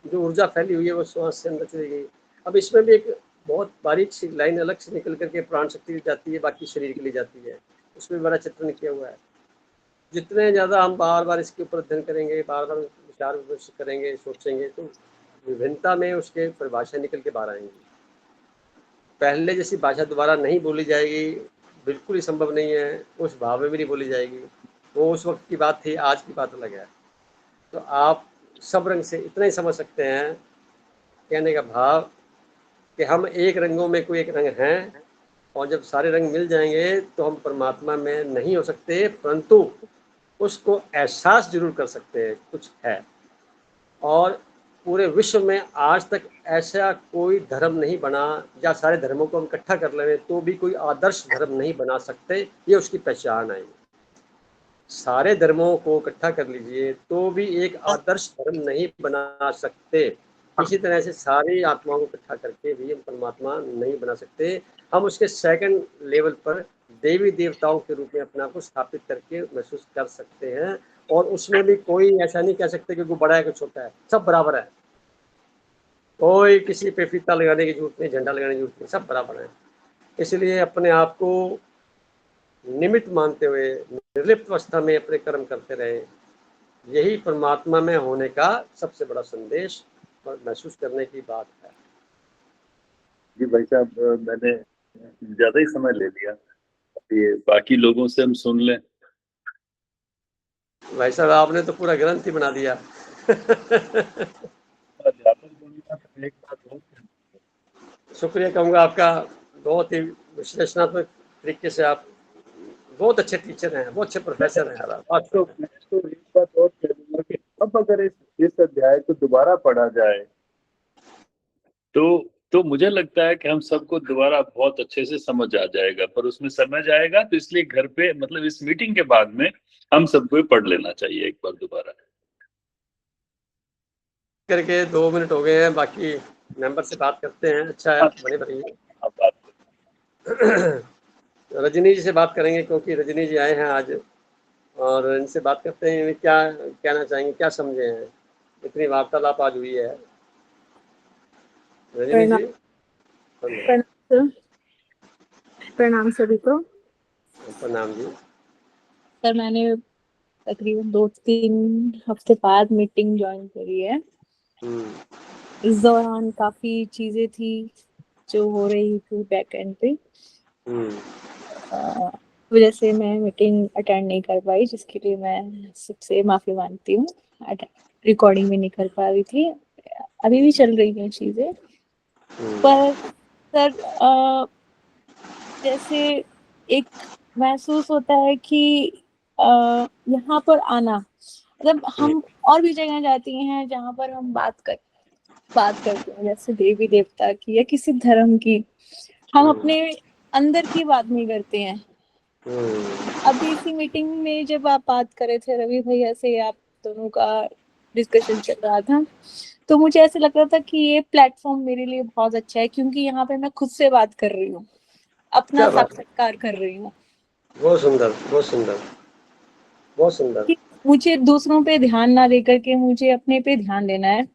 जो ऊर्जा फैली हुई है वो श्वास से अंदर चली गई। अब इसमें भी एक बहुत बारीक सी लाइन अलग से निकल करके प्राण शक्ति जाती है, बाकी शरीर के लिए जाती है, उसमें बड़ा चित्रण किया हुआ है। जितने ज़्यादा हम बार बार इसके ऊपर अध्ययन करेंगे, बार बार विचार विमर्श करेंगे, सोचेंगे, तो विभिन्नता में उसके परिभाषा निकल के बाहर आएंगी। पहले जैसी भाषा दोबारा नहीं बोली जाएगी, बिल्कुल ही संभव नहीं है, उस भाव में भी नहीं बोली जाएगी। वो उस वक्त की बात थी, आज की बात अलग है। तो आप सब रंग से इतना ही समझ सकते हैं, कहने का भाव कि हम एक रंगों में कोई एक रंग हैं, और जब सारे रंग मिल जाएंगे तो हम परमात्मा में नहीं हो सकते, परंतु उसको एहसास जरूर कर सकते हैं कुछ है। और पूरे विश्व में आज तक ऐसा कोई धर्म नहीं बना, या सारे धर्मों को हम इकट्ठा कर लें तो भी कोई आदर्श धर्म नहीं बना सकते, ये उसकी पहचान है। सारे धर्मों को इकट्ठा कर लीजिए तो भी एक आदर्श धर्म नहीं बना सकते। इसी तरह से सारी आत्माओं को इकट्ठा करके भी हम परमात्मा नहीं बना सकते। हम उसके सेकंड लेवल पर देवी देवताओं के रूप में अपने आप को स्थापित करके महसूस कर सकते हैं। और उसमें भी कोई ऐसा नहीं कह सकते कि कोई बड़ा है, कोई छोटा है, सब बराबर है। कोई किसी पे फीता लगाने की जरूरत नहीं, झंडा लगाने की जरूरत नहीं, सब बराबर है। इसलिए अपने आप को निमित्त मानते हुए निर्लिप्त अवस्था में अपने कर्म करते रहे। यही परमात्मा में होने का सबसे बड़ा संदेश और महसूस करने की बात है। जी भाई साहब, मैंने ज्यादा ही समय ले लिया, ये बाकी लोगों से हम सुन लें। भाई साहब आपने तो पूरा ग्रंथ ही बना दिया। अध्यापक बनूंगा तो एक बात और शुक्रिया कहूँगा आपका, बहुत ही विश्लेषणात्मक तरीके से आप बहुत अच्छे टीचर हैं, बहुत अच्छे प्रोफेसर हैं यार आप। मैं तो एक बात और कह दूंगा कि अब अगर इस अध्याय को दोबारा पढ़ा जाए तो मुझे लगता है कि हम सबको दोबारा बहुत अच्छे से समझ आ जाएगा, पर उसमें समझ आएगा तो इसलिए घर पे, मतलब इस मीटिंग के बाद में हम सबको पढ़ लेना चाहिए एक बार दोबारा। करके 2 मिनट हो गए हैं, बाकी मेंबर से बात करते हैं। अच्छा है, बने रहिए। अब बात रजनी जी से बात करेंगे क्योंकि रजनी जी आए हैं आज, और इनसे बात करते हैं क्या कहना चाहेंगे, क्या समझे हैं। इतनी वार्तालाप आज हुई है। रजनी जी प्रणाम सभी को। प्रणाम जी। सर मैंने तकरीबन 2-3 हफ्ते बाद मीटिंग ज्वाइन करी है। इस दौरान काफी चीजें थी जो हो रही थी बैक एंड पे, वजह से मैं मीटिंग अटेंड नहीं कर पाई, जिसके लिए मैं सबसे माफी मांगती हूँ। रिकॉर्डिंग भी नहीं कर पा रही थी, अभी भी चल रही हैं चीजें। पर सर जैसे एक महसूस होता है कि यहाँ पर आना, मतलब हम और भी जगह जाती हैं जहाँ पर हम बात करते हैं, जैसे देवी देवता की या किसी धर्म की, हम अपने अंदर की बात नहीं करते हैं। अभी इसी मीटिंग में जब आप बात कर रहे थे रवि भैया से, आप दोनों का डिस्कशन चल रहा था, तो मुझे ऐसे लग रहा था कि ये प्लेटफॉर्म मेरे लिए बहुत अच्छा है, क्योंकि यहाँ पे मैं खुद से बात कर रही हूँ, अपना क्या बात है, साक्षात्कार कर रही हूँ। बहुत सुंदर, बहुत सुंदर, बहुत सुंदर। कि मुझे दूसरों पे ध्यान ना दे करके मुझे अपने पे ध्यान देना है।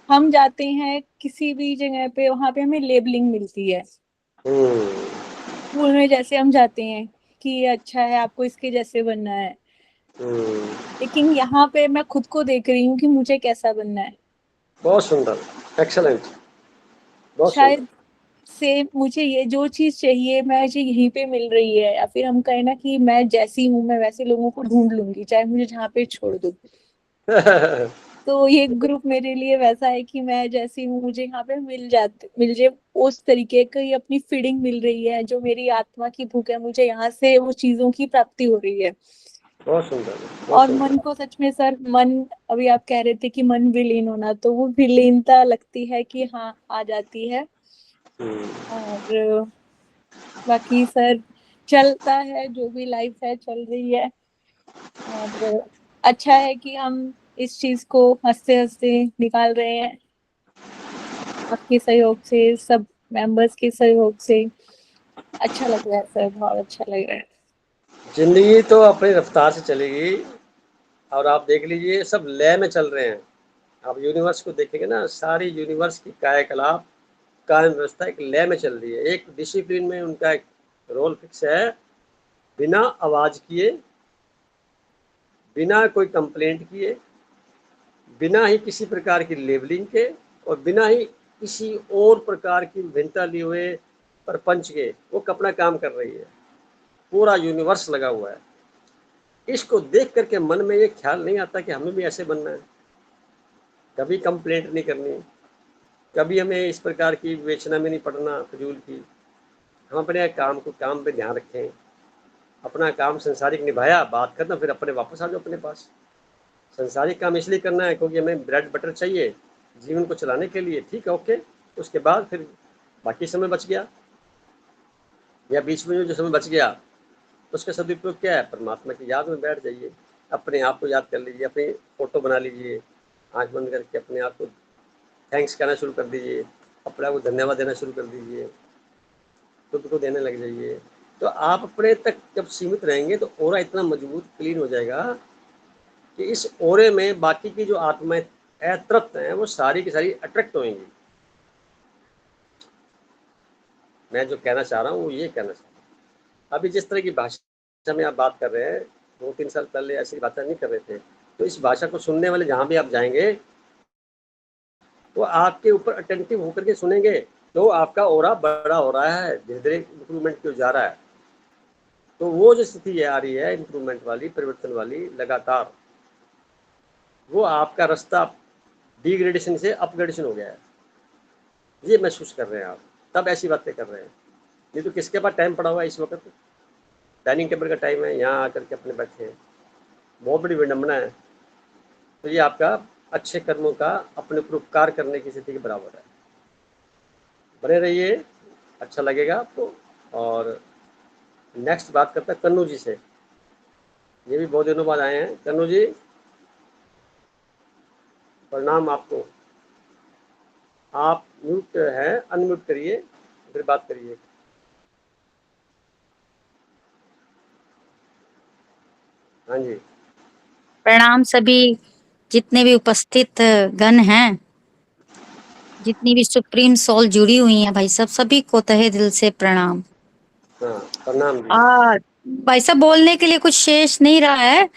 हम जाते हैं किसी भी जगह पे, वहां पे हमें लेबलिंग मिलती है। स्कूल में जैसे हम जाते हैं कि ये अच्छा है, आपको इसके जैसे बनना है, लेकिन यहाँ पे मैं खुद को देख रही हूँ कि मुझे कैसा बनना है। बहुत सुंदर, एक्सलेंट, बहुत सुंदर। शायद से मुझे ये जो चीज चाहिए मुझे यहीं पे मिल रही है, या फिर हम कहें ना कि मैं जैसी हूँ मैं वैसे लोगों को ढूंढ लूंगी, चाहे मुझे जहाँ पे छोड़ दो। तो ये ग्रुप मेरे लिए वैसा है कि मैं जैसी हूँ मुझे यहाँ पे मिल जाए उस तरीके की अपनी फीडिंग मिल रही है, जो मेरी आत्मा की भूख है, मुझे यहाँ से वो चीजों की प्राप्ति हो रही है। बहुत सुंदर, बहुत और सुंदर। मन को सच में सर, मन, अभी आप कह रहे थे कि मन विलीन होना, तो वो विलीनता लगती है कि हाँ आ जाती है। और बाकी सर चलता है, जो भी लाइफ है चल रही है। और अच्छा है कि हम इस चीज को हंसते हंसते निकाल रहे हैं, आपके सहयोग से, सब मेंबर्स के सहयोग से। अच्छा लग रहा है सर, बहुत अच्छा लग रहा है। जिंदगी तो अपनी रफ्तार से चलेगी, और आप देख लीजिए सब लय में चल रहे हैं। आप यूनिवर्स को देखेंगे ना, सारी यूनिवर्स की कायाकलाप, कायम व्यवस्था एक लय में चल रही है, एक डिसिप्लिन में उनका एक रोल फिक्स है। बिना आवाज किए, बिना कोई कंप्लेंट किए, बिना ही किसी प्रकार की लेबलिंग के, और बिना ही किसी और प्रकार की भिन्नता लिए हुए प्रपंच के, वो अपना काम कर रही है। पूरा यूनिवर्स लगा हुआ है। इसको देख करके मन में ये ख्याल नहीं आता कि हमें भी ऐसे बनना है। कभी कंप्लेंट नहीं करनी, कभी हमें इस प्रकार की विवेचना में नहीं पड़ना फजूल की। हम अपने काम को काम पे ध्यान रखें, अपना काम संसारिक निभाया, बात करना, फिर अपने वापस आ जाओ अपने पास। संसारिक काम इसलिए करना है क्योंकि हमें ब्रेड बटर चाहिए जीवन को चलाने के लिए, ठीक है, ओके। उसके बाद फिर बाकी समय बच गया, या बीच में जो समय बच गया, उसका सदुपयोग क्या है, परमात्मा की याद में बैठ जाइए, अपने आप को याद कर लीजिए, अपनी फोटो बना लीजिए, आंख बंद करके अपने आप को थैंक्स कहना शुरू कर दीजिए, अपने आप को धन्यवाद देना शुरू कर दीजिए। खुद को देने लग जाइए। तो आप अपने तक जब सीमित रहेंगे तो ऑरा इतना मजबूत क्लीन हो जाएगा कि इस ऑरे में बाकी की जो आत्माएं अतृप्त हैं वो सारी की सारी अट्रैक्ट होंगी। मैं जो कहना चाह रहा हूँ वो ये कहना चाह रहा हूँ। अभी जिस तरह की भाषा में आप बात कर रहे हैं, 2-3 साल पहले ऐसी बातें नहीं कर रहे थे। तो इस भाषा को सुनने वाले जहाँ भी आप जाएंगे वो आपके ऊपर अटेंटिव होकर के सुनेंगे। तो आपका ऑरा बड़ा हो रहा है, धीरे धीरे इम्प्रूवमेंट की ओर जा रहा है। तो वो जो स्थिति आ रही है इम्प्रूवमेंट वाली, परिवर्तन वाली लगातार, वो आपका रास्ता डिग्रेडेशन से अपग्रेडेशन हो गया है, ये महसूस कर रहे हैं आप, तब ऐसी बातें कर रहे हैं। नहीं तो किसके पास टाइम पड़ा हुआ है इस वक्त? डाइनिंग टेबल का टाइम है, यहाँ आकर के अपने बैठे हैं, बहुत बड़ी विडम्बना है। तो ये आपका अच्छे कर्मों का अपने ऊपर उपकार करने की स्थिति के बराबर है। बने रहिए, अच्छा लगेगा आपको। और नेक्स्ट बात करते हैं कन्नू जी से। ये भी बहुत दिनों बाद आए हैं। कन्नू जी, प्रणाम आपको। आप म्यूट हैं, अनम्यूट करिए, फिर बात करिए। हाँ जी। प्रणाम सभी जितने भी उपस्थित गण हैं, जितनी भी सुप्रीम सोल जुड़ी हुई हैं भाई साहब, सभी को तहे दिल से प्रणाम। हाँ, प्रणाम जी। और भाई साहब बोलने के लिए कुछ शेष नहीं रहा है।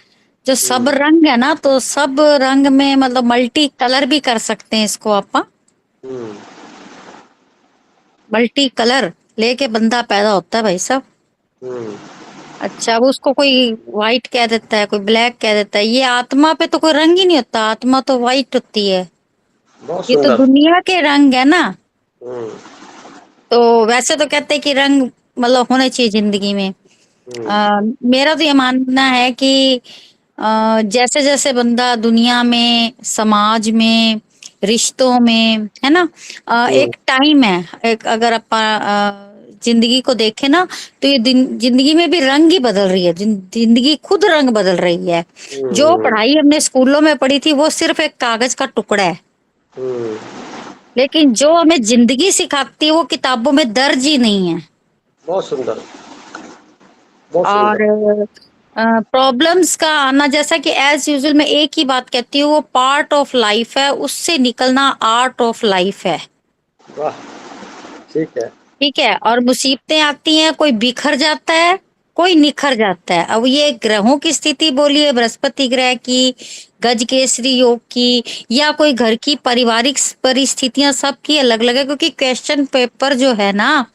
जो सब रंग है ना, तो सब रंग में मतलब मल्टी कलर भी कर सकते हैं इसको आप। हम्म, मल्टी कलर लेके बंदा पैदा होता है भाई साहब। हम्म, अच्छा, अब उसको कोई व्हाइट कह देता है, कोई ब्लैक कह देता है। ये आत्मा पे तो कोई रंग ही नहीं होता, आत्मा तो व्हाइट होती है। बहुत ये तो सुंदर। दुनिया के रंग है ना। हम्म, तो वैसे तो कहते हैं कि रंग मतलब होने चाहिए जिंदगी में। हम्म, मेरा तो ये मानना है कि जैसे जैसे बंदा दुनिया में, समाज में, रिश्तों में, है ना, हम्म, एक टाइम है। एक अगर अपन जिंदगी को देखे ना, तो ये जिंदगी में भी रंग ही बदल रही है। जिंदगी खुद रंग बदल रही है। जो हम्म, पढ़ाई हमने स्कूलों में पढ़ी थी वो सिर्फ एक कागज का टुकड़ा है, हम्म, लेकिन जो हमें जिंदगी सिखाती है वो किताबों में दर्ज ही नहीं है। बहुत सुंदर, बहुत सुंदर। और प्रॉब्लम्स का आना, जैसा कि एज यूजुअल मैं एक ही बात कहती हूँ, वो पार्ट ऑफ लाइफ है, उससे निकलना आर्ट ऑफ लाइफ है। वाह, ठीक है। ठीक है। और मुसीबतें आती हैं, कोई बिखर जाता है, कोई निखर जाता है। अब ये ग्रहों की स्थिति बोलिए, बृहस्पति ग्रह की, गज केसरी योग की, या कोई घर की पारिवारिक परिस्थितियां, सबकी अलग अलग है। क्योंकि क्वेश्चन पेपर जो है ना,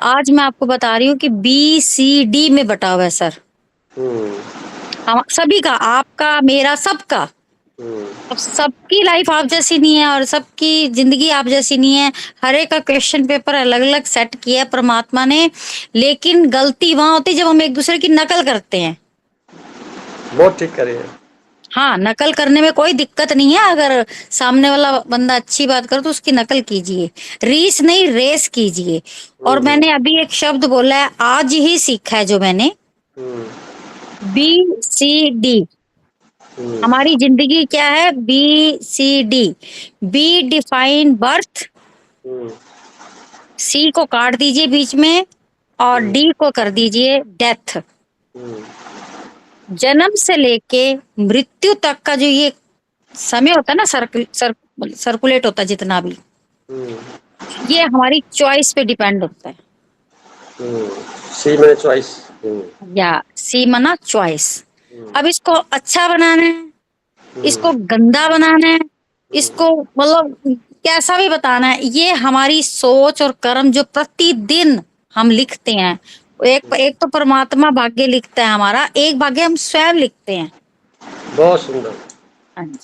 आज मैं आपको बता रही हूँ कि BCD में बटा हुआ है सर। हम्म, हम सभी का, आपका, मेरा, सबका। हम्म, अब सबकी लाइफ आप जैसी नहीं है और सबकी जिंदगी आप जैसी नहीं है। हर एक का क्वेश्चन पेपर अलग अलग सेट किया है परमात्मा ने। लेकिन गलती वहां होती है जब हम एक दूसरे की नकल करते हैं। बहुत ठीक करिए। हाँ, नकल करने में कोई दिक्कत नहीं है। अगर सामने वाला बंदा अच्छी बात करे तो उसकी नकल कीजिए, रीस नहीं रेस कीजिए। और हम्म, मैंने अभी एक शब्द बोला है, आज ही सीखा है जो मैंने, हम्म, BCD। हम्म, हमारी जिंदगी क्या है? BCD। Be define birth, hmm, C को काट दीजिए बीच में, और हम्म, D को कर दीजिए डेथ। हम्म, जन्म से लेके मृत्यु तक का जो ये समय होता है ना, सर्कुलेट होता है जितना भी, हम्म, ये हमारी चॉइस पे डिपेंड होता है। हम्म, सी मैंने चॉइस। या C मना चॉइस। हम्म, अब इसको अच्छा बनाना है, हम्म, इसको गंदा बनाना है, हम्म, इसको मतलब कैसा भी बताना है, ये हमारी सोच और कर्म जो प्रतिदिन हम लिखते हैं। एक एक तो परमात्मा भाग्य लिखता है हमारा, एक भाग्य हम स्वयं लिखते हैं। बहुत सुंदर, हाँ जी।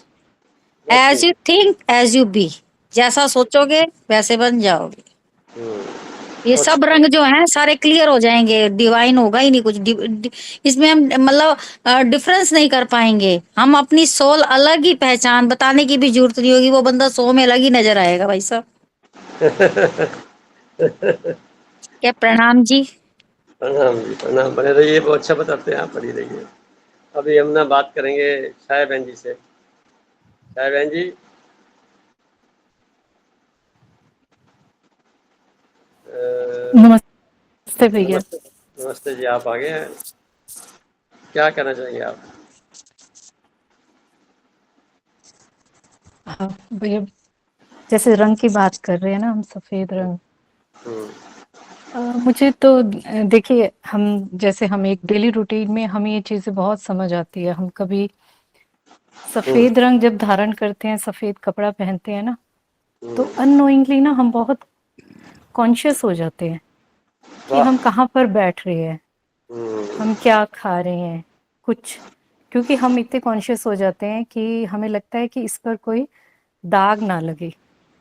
बहुत एज यू सुंदर। थिंक एज यू बी, जैसा सोचोगे वैसे बन जाओगे। हम्म, ये बहुत सब अच्छा। रंग जो हैं सारे क्लियर हो जाएंगे, डिवाइन होगा ही नहीं कुछ। इसमें हम मतलब डिफरेंस नहीं कर पाएंगे। हम अपनी सोल अलग ही पहचान बताने की भी जरूरत नहीं होगी, वो बंदा 100 में अलग ही नजर आएगा भाई साहब। क्या प्रणाम जी। प्रणाम जी, प्रणाम। बने रहिए, बहुत अच्छा बताते हैं आप, बनी रहिए। अभी हम ना बात करेंगे छाया बहन जी से। छाया बहन जी, अ, नमस्ते। नमस्ते भैया। नमस्ते। नमस्ते जी, आप आ गए हैं। क्या कहना चाहेंगे आप? हाँ भैया, जैसे रंग की बात कर रहे हैं ना हम, सफेद रंग। हम्म, मुझे तो देखिए, हम एक डेली रूटीन में हमें ये चीजें बहुत समझ आती है। हम कभी हम्म, सफेद रंग जब धारण करते हैं, सफेद कपड़ा पहनते हैं ना, तो हम्म, अननोइंगली ना हम बहुत कॉन्शियस हो जाते हैं कि वाह। हम कहाँ पर बैठ रहे हैं, हम्म, हम क्या खा रहे हैं, कुछ। क्योंकि हम इतने कॉन्शियस हो जाते हैं कि हमें लगता है कि इस पर कोई दाग ना लगे,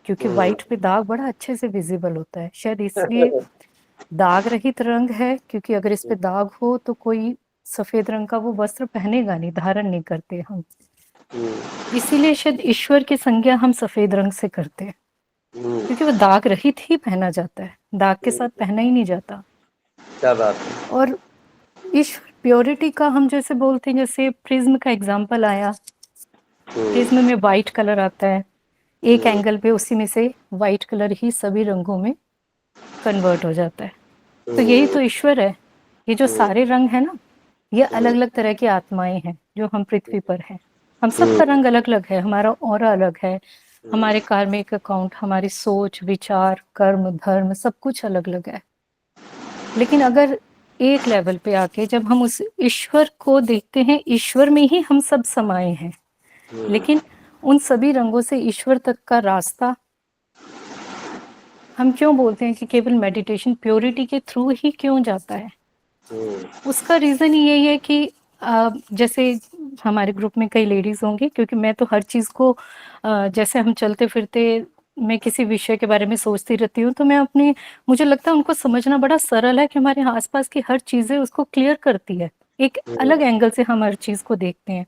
क्योंकि हम्म, व्हाइट पे दाग बड़ा अच्छे से विजिबल होता है। शायद इसलिए दाग रहित रंग है, क्योंकि अगर इस पे दाग हो तो कोई सफेद रंग का वो वस्त्र पहनेगा नहीं, धारण नहीं करते हम। हम्म, इसीलिए शायद ईश्वर की संज्ञा हम सफेद रंग से करते हैं, हम्म, क्योंकि वो दाग रहित ही पहना जाता है, दाग के साथ पहना ही नहीं जाता। क्या बात है। और ईश्वर प्योरिटी का हम जैसे बोलते हैं, जैसे प्रिज्म का एग्जाम्पल आया, हम्म, प्रिज्म में व्हाइट कलर आता है, एक हम्म, एंगल पे उसी में से व्हाइट कलर ही सभी रंगों में कन्वर्ट हो जाता है। तो यही हम्म, तो ईश्वर है। ये जो हम्म, सारे रंग है ना, ये अलग हम्म, अलग तरह की आत्माएं हैं जो हम पृथ्वी पर हैं। हम सब हम्म, का रंग अलग अलग है, हमारा ऑरा अलग है, हमारे कार्मिक अकाउंट, हमारी सोच, विचार, कर्म, धर्म, सब कुछ अलग अलग है। लेकिन अगर एक लेवल पे आके जब हम उस ईश्वर को देखते हैं, ईश्वर में ही हम सब समाये हैं। लेकिन उन सभी रंगों से ईश्वर तक का रास्ता, हम क्यों बोलते हैं कि केवल मेडिटेशन प्योरिटी के थ्रू ही क्यों जाता है? हम्म, उसका रीज़न यही है कि जैसे हमारे ग्रुप में कई लेडीज़ होंगी, क्योंकि मैं तो हर चीज़ को जैसे हम चलते-फिरते मैं किसी विषय के बारे में सोचती रहती हूँ, तो मुझे लगता है उनको समझना बड़ा सरल है कि हमारे आस-पास की हर चीज़ें उसको क्लियर करती है। एक अलग एंगल से हम हर चीज़ को देखते हैं।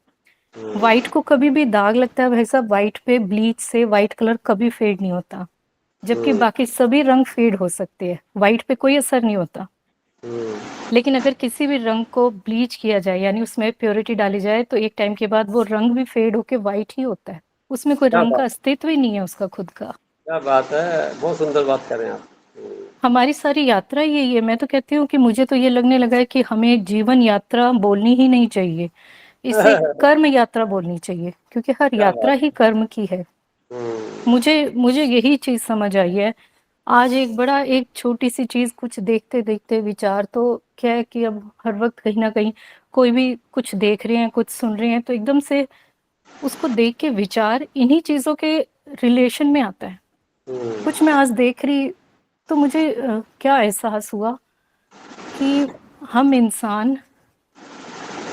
व्हाइट को कभी भी दाग लगता है भाई साहब, व्हाइट पे ब्लीच से व्हाइट कलर कभी फेड नहीं होता, जबकि बाकी सभी रंग फेड हो सकते हैं, व्हाइट पे कोई असर नहीं होता। लेकिन अगर किसी भी रंग को ब्लीच किया जाए, यानी उसमें प्योरिटी डाली जाए, तो एक टाइम के बाद वो रंग भी फेड होके व्हाइट ही होता है। उसमें कोई क्या रंग का बात, अस्तित्व ही नहीं है उसका खुद का। क्या बात है, बहुत सुंदर बात कर रहे हैं आप। हमारी सारी यात्रा यही है। मैं तो कहती हूँ कि मुझे तो ये लगने लगा है कि हमें जीवन यात्रा बोलनी ही नहीं चाहिए, इसे कर्म यात्रा बोलनी चाहिए, क्योंकि हर क्या यात्रा बात ही है। कर्म की है। मुझे मुझे यही चीज समझ आई है। आज एक छोटी सी चीज, कुछ देखते देखते विचार तो क्या है कि अब हर वक्त कहीं ना कहीं कोई भी कुछ देख रहे हैं, कुछ सुन रहे हैं, तो एकदम से उसको देख के विचार इन्हीं चीजों के रिलेशन में आता है। कुछ मैं आज देख रही, तो मुझे क्या एहसास हुआ कि हम इंसान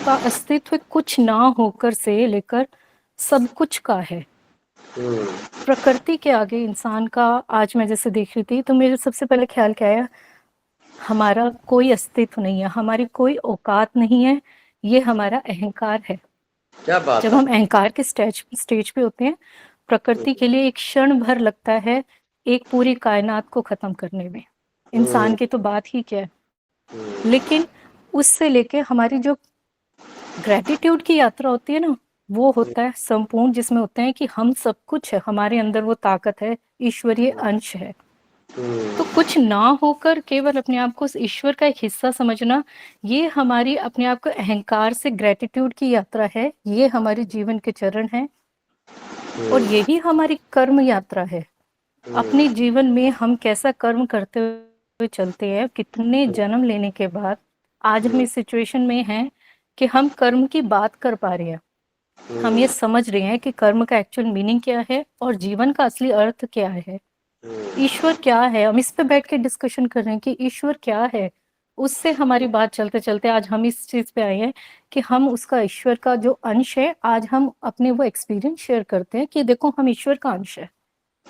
का अस्तित्व कुछ ना होकर से लेकर सब कुछ का है। प्रकृति के आगे इंसान का, आज मैं जैसे देख रही थी तो मेरे सबसे पहले ख्याल क्या आया, हमारा कोई अस्तित्व नहीं है, हमारी कोई औकात नहीं है, ये हमारा अहंकार है। क्या बात जब है। हम अहंकार के स्टेज पे होते हैं, प्रकृति के लिए एक क्षण भर लगता है एक पूरी कायनात को खत्म करने में। इंसान की तो बात ही क्या है। लेकिन उससे लेके हमारी जो ग्रेटिट्यूड की यात्रा होती है ना, वो होता है संपूर्ण, जिसमें होते हैं कि हम सब कुछ है, हमारे अंदर वो ताकत है, ईश्वरीय अंश है। तो कुछ ना होकर केवल अपने आप को उस ईश्वर का एक हिस्सा समझना, ये हमारी अपने आप को अहंकार से ग्रेटिट्यूड की यात्रा है, ये हमारे जीवन के चरण है, और यही हमारी कर्म यात्रा है। अपने जीवन में हम कैसा कर्म करते हुए चलते हैं, कितने जन्म लेने के बाद आज हम इस सिचुएशन में हैं कि हम कर्म की बात कर पा रहे हैं। हम ये समझ रहे हैं कि कर्म का एक्चुअल मीनिंग क्या है और जीवन का असली अर्थ क्या है, ईश्वर क्या है। हम इस पे बैठ के डिस्कशन कर रहे हैं कि ईश्वर क्या है। उससे हमारी बात चलते चलते आज हम इस चीज पे आए हैं कि हम उसका, ईश्वर का जो अंश है, आज हम अपने वो एक्सपीरियंस शेयर करते हैं कि देखो हम ईश्वर का अंश है।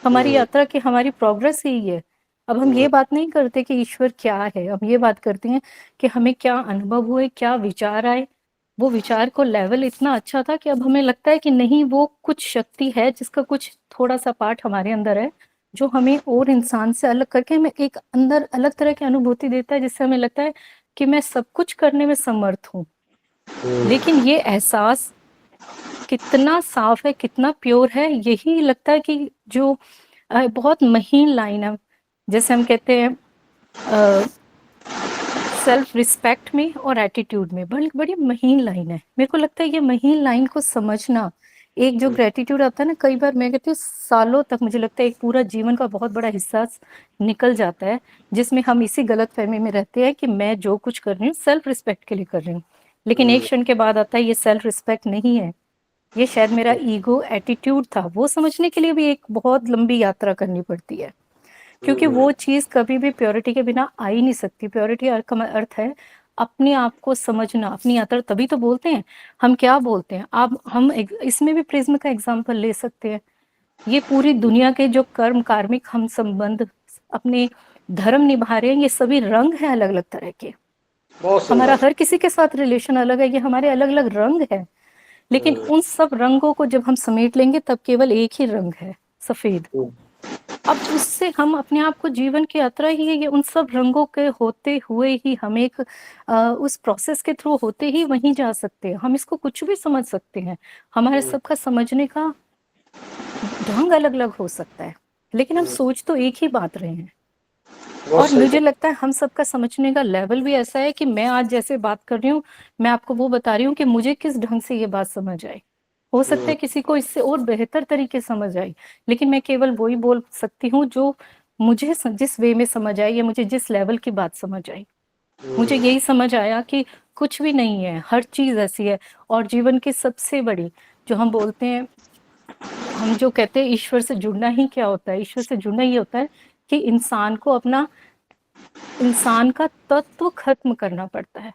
हमारी यात्रा की हमारी प्रोग्रेस ही है। अब हम ये बात नहीं करते कि ईश्वर क्या है, हम ये बात करते हैं कि हमें क्या अनुभव हुए, क्या विचार आए। वो विचार को लेवल इतना अच्छा था कि अब हमें लगता है कि नहीं, वो कुछ शक्ति है जिसका कुछ थोड़ा सा पार्ट हमारे अंदर है, जो हमें और इंसान से अलग करके हमें एक अंदर अलग तरह की अनुभूति देता है, जिससे हमें लगता है कि मैं सब कुछ करने में समर्थ हूँ। लेकिन ये एहसास कितना साफ है, कितना प्योर है, यही लगता है कि जो बहुत महीन लाइन है। जैसे हम कहते हैं सेल्फ रिस्पेक्ट में और एटीट्यूड में बड़ी बड़ी महीन लाइन है। मेरे को लगता है ये महीन लाइन को समझना, एक जो ग्रेटिट्यूड आता है ना, कई बार मैं कहती हूँ सालों तक, मुझे लगता है एक पूरा जीवन का बहुत बड़ा हिस्सा निकल जाता है जिसमें हम इसी गलतफहमी में रहते हैं कि मैं जो कुछ कर रही हूँ सेल्फ रिस्पेक्ट के लिए कर रही हूँ, लेकिन एक क्षण के बाद आता है ये सेल्फ रिस्पेक्ट नहीं है, ये शायद मेरा ईगो एटीट्यूड था। वो समझने के लिए भी एक बहुत लंबी यात्रा करनी पड़ती है, क्योंकि वो चीज कभी भी प्योरिटी के बिना आ ही नहीं सकती। प्योरिटी का अर्थ है अपने आप को समझना, अपनी यात्रा। तभी तो बोलते हैं, हम क्या बोलते हैं, आप हम इसमें भी प्रिज्म का एग्जांपल ले सकते हैं। ये पूरी दुनिया के जो कर्म कार्मिक हम संबंध अपने धर्म निभा रहे हैं, ये सभी रंग हैं अलग अलग तरह के। हमारा हर किसी के साथ रिलेशन अलग है, ये हमारे अलग अलग रंग है, लेकिन उन सब रंगों को जब हम समेट लेंगे तब केवल एक ही रंग है, सफेद। अब उससे हम अपने आप को, जीवन की यात्रा ही है ये, उन सब रंगों के होते हुए ही हम एक उस प्रोसेस के थ्रू होते ही वहीं जा सकते हैं। हम इसको कुछ भी समझ सकते हैं, हमारे सबका समझने का ढंग अलग अलग हो सकता है, लेकिन हम सोच तो एक ही बात रहे हैं। और मुझे लगता है हम सबका समझने का लेवल भी ऐसा है कि मैं आज जैसे बात कर रही हूँ, मैं आपको वो बता रही हूँ कि मुझे किस ढंग से ये बात समझ आई। हो सकता है किसी को इससे और बेहतर तरीके समझ आई, लेकिन मैं केवल वही बोल सकती हूँ जो मुझे जिस वे में समझ आई या मुझे जिस लेवल की बात समझ आई। मुझे यही समझ आया कि कुछ भी नहीं है, हर चीज ऐसी है। और जीवन की सबसे बड़ी, जो हम बोलते हैं, हम जो कहते हैं ईश्वर से जुड़ना ही क्या होता है, ईश्वर से जुड़ना ये होता है कि इंसान को अपना इंसान का तत्व खत्म करना पड़ता है।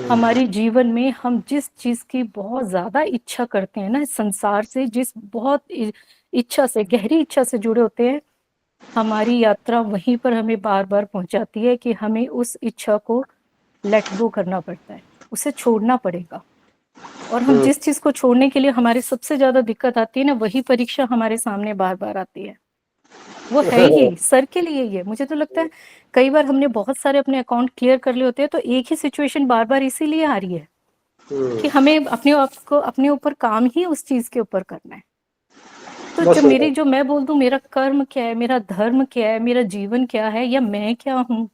हमारे जीवन में हम जिस चीज की बहुत ज्यादा इच्छा करते हैं ना, संसार से जिस बहुत इच्छा से, गहरी इच्छा से जुड़े होते हैं, हमारी यात्रा वहीं पर हमें बार बार पहुंचाती है कि हमें उस इच्छा को लेट गो करना पड़ता है, उसे छोड़ना पड़ेगा। और हम जिस चीज को छोड़ने के लिए हमारे सबसे ज्यादा दिक्कत आती है ना, वही परीक्षा हमारे सामने बार बार आती है। वो है ही सर के लिए ये। मुझे तो लगता है कई बार हमने बहुत सारे अपने अकाउंट क्लियर कर लिए होते हैं, तो एक ही सिचुएशन बार बार इसीलिए आ रही है कि हमें अपने आप को, अपने ऊपर काम ही उस चीज के ऊपर करना है। तो जो मैं बोल दूं मेरा कर्म क्या है, मेरा धर्म क्या है, मेरा जीवन क्या है, या मैं क्या हूँ,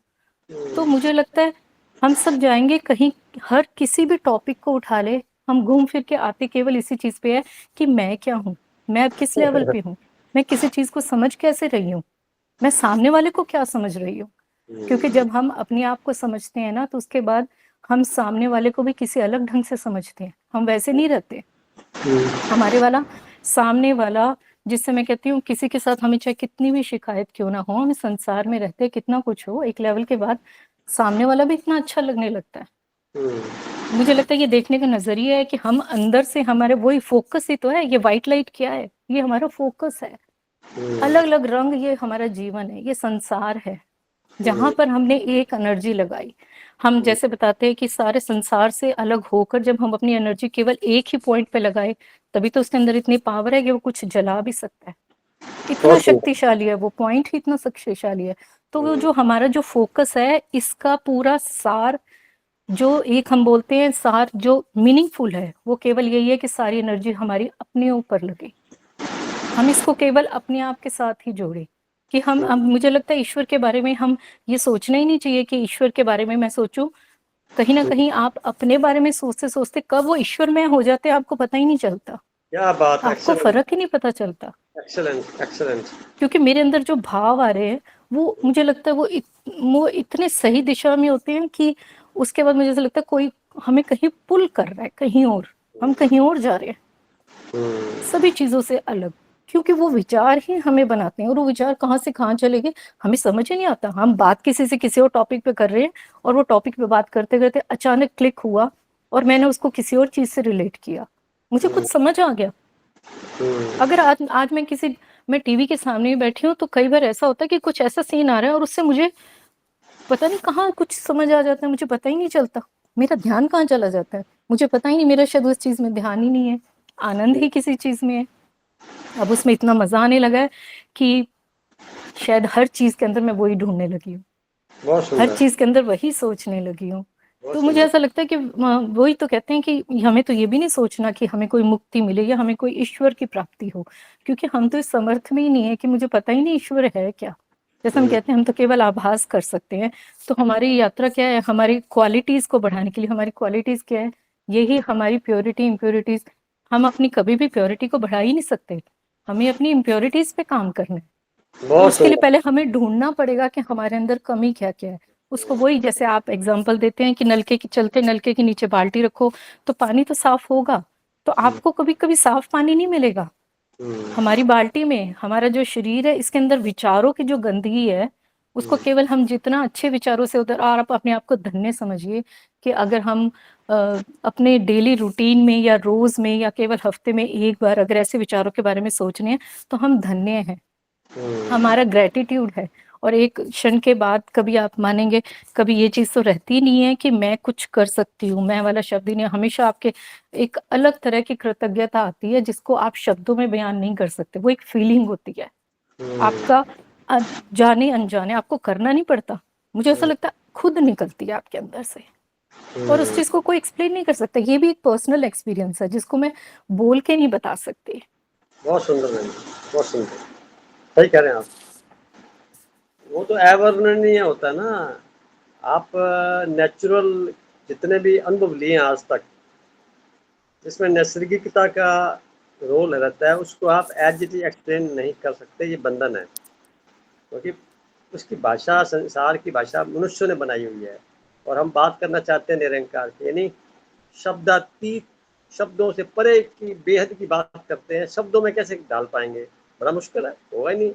तो मुझे लगता है हम सब जाएंगे कहीं, हर किसी भी टॉपिक को उठा ले, हम घूम फिर के आते केवल इसी चीज पे है कि मैं क्या हूँ, मैं अब किस लेवल पे हूँ, मैं किसी चीज को समझ कैसे रही हूँ, मैं सामने वाले को क्या समझ रही हूँ। क्योंकि जब हम अपने आप को समझते हैं ना, तो उसके बाद हम सामने वाले को भी किसी अलग ढंग से समझते हैं, हम वैसे नहीं रहते। हमारे वाला सामने वाला, जिससे मैं कहती हूँ किसी के साथ हमें चाहे कितनी भी शिकायत क्यों ना हो, हमें संसार में रहते कितना कुछ हो, एक लेवल के बाद सामने वाला भी इतना अच्छा लगने लगता है। मुझे लगता है ये देखने का नजरिया है कि हम अंदर से, हमारे वही फोकस ही तो है। ये व्हाइट लाइट क्या है, ये हमारा फोकस है। अलग अलग रंग, ये हमारा जीवन है, ये संसार है जहां पर हमने एक एनर्जी लगाई। हम जैसे बताते हैं कि सारे संसार से अलग होकर जब हम अपनी एनर्जी केवल एक ही पॉइंट पे लगाए, तभी तो उसके अंदर इतनी पावर है कि वो कुछ जला भी सकता है। इतना शक्तिशाली है वो पॉइंट ही, इतना शक्तिशाली है। तो वो जो हमारा जो फोकस है, इसका पूरा सार, जो एक हम बोलते हैं सार जो मीनिंगफुल है, वो केवल यही है कि सारी एनर्जी हमारी अपने ऊपर लगे। हम इसको केवल अपने आप के साथ ही जोड़े कि हम मुझे लगता है ईश्वर के बारे में हम ये सोचना ही नहीं चाहिए कि ईश्वर के बारे में मैं सोचूं। कहीं ना कहीं आप अपने बारे में सोचते सोचते कब वो ईश्वर में हो जाते हैं, आपको पता ही नहीं चलता। क्या बात, आपको फर्क ही नहीं पता चलता। Excellent excellent. क्योंकि मेरे अंदर जो भाव आ रहे हैं, वो मुझे लगता है वो इतने सही दिशा में होते हैं कि उसके बाद मुझे ऐसा लगता है कोई हमें कहीं पुल कर रहा है, कहीं और, हम कहीं और जा रहे हैं सभी चीजों से अलग। क्योंकि वो विचार ही हमें बनाते हैं, और वो विचार कहाँ से कहाँ चले गए हमें समझ ही नहीं आता। हम बात किसी से किसी और टॉपिक पे कर रहे हैं, और वो टॉपिक पे बात करते करते अचानक क्लिक हुआ और मैंने उसको किसी और चीज से रिलेट किया, मुझे कुछ समझ आ गया। अगर आज मैं टीवी के सामने बैठी हूँ, तो कई बार ऐसा होता है कि कुछ ऐसा सीन आ रहा है और उससे मुझे पता नहीं कहाँ कुछ समझ आ जाता है, मुझे पता ही नहीं चलता, मेरा ध्यान कहाँ चला जाता है, मुझे पता ही नहीं, मेरा शायद उस चीज में ध्यान ही नहीं है, आनंद ही किसी चीज में है। अब उसमें इतना मजा आने लगा है कि शायद हर चीज के अंदर मैं वही ढूंढने लगी हूँ, हर चीज के अंदर वही सोचने लगी हूँ। तो मुझे ऐसा लगता है कि वही तो कहते हैं कि हमें तो ये भी नहीं सोचना कि हमें कोई मुक्ति मिले या हमें कोई ईश्वर की प्राप्ति हो, क्योंकि हम तो इस समर्थ में ही नहीं है कि मुझे पता ही नहीं ईश्वर है क्या। जैसे हम कहते हैं हम तो केवल आभास कर सकते हैं। तो हमारी यात्रा क्या है, हमारी क्वालिटीज को बढ़ाने के लिए, हमारी क्वालिटीज क्या है, यही हमारी प्योरिटी इम्प्योरिटीज। हम अपनी कभी भी प्योरिटी को बढ़ा ही नहीं सकते, हमें अपनी इम्प्योरिटीज पे काम करना है। तो बहुत उसके लिए सुंदर। पहले हमें ढूंढना पड़ेगा कि हमारे अंदर कमी क्या क्या है। उसको वही जैसे आप एग्जाम्पल देते हैं कि नलके के चलते नलके के नीचे बाल्टी रखो तो पानी तो साफ होगा। तो आपको कभी कभी साफ पानी नहीं मिलेगा। हमारी बाल्टी में हमारा जो शरीर है, इसके अंदर विचारों की जो गंदगी है, उसको केवल हम जितना अच्छे विचारों से उधर, और आप अपने आप को धन्य समझिए कि अगर हम अपने डेली रूटीन में या रोज में या केवल हफ्ते में एक बार अगर ऐसे विचारों के बारे में सोचने हैं तो हम धन्य हैं, हमारा ग्रेटिट्यूड है। और एक क्षण के बाद कभी आप मानेंगे, कभी ये चीज तो रहती नहीं है कि मैं कुछ कर सकती हूँ, मैं वाला शब्द ही नहीं, हमेशा आपके एक अलग तरह की कृतज्ञता आती है जिसको आप शब्दों में बयान नहीं कर सकते। वो एक फीलिंग होती है आपका, जाने अनजाने आपको करना नहीं पड़ता, मुझे ऐसा लगता है खुद निकलती है आपके अंदर से, और उस चीज को कोई एक्सप्लेन नहीं कर सकता। ये भी एक पर्सनल एक्सपीरियंस है जिसको मैं बोल के नहीं बता सकती। बहुत सुंदर बहन जी, बहुत सुंदर, सही कह रहे हैं आप। वो तो अवर्णनीय होता है ना। आप नेचुरल जितने भी अनुभव लिए हैं आज तक, जिसमें नैसर्गिकता का रोल रहता है, उसको आप एज इट इज एक्सप्लेन नहीं कर सकते, ये बंधन है। क्योंकि उसकी भाषा संसार की भाषा मनुष्यों ने बनाई हुई है, और हम बात करना चाहते हैं निरंकार की, यानी शब्दातीत, शब्दों से परे की बेहद की बात करते हैं। शब्दों में कैसे डाल पाएंगे, बड़ा मुश्किल है, होगा ही नहीं।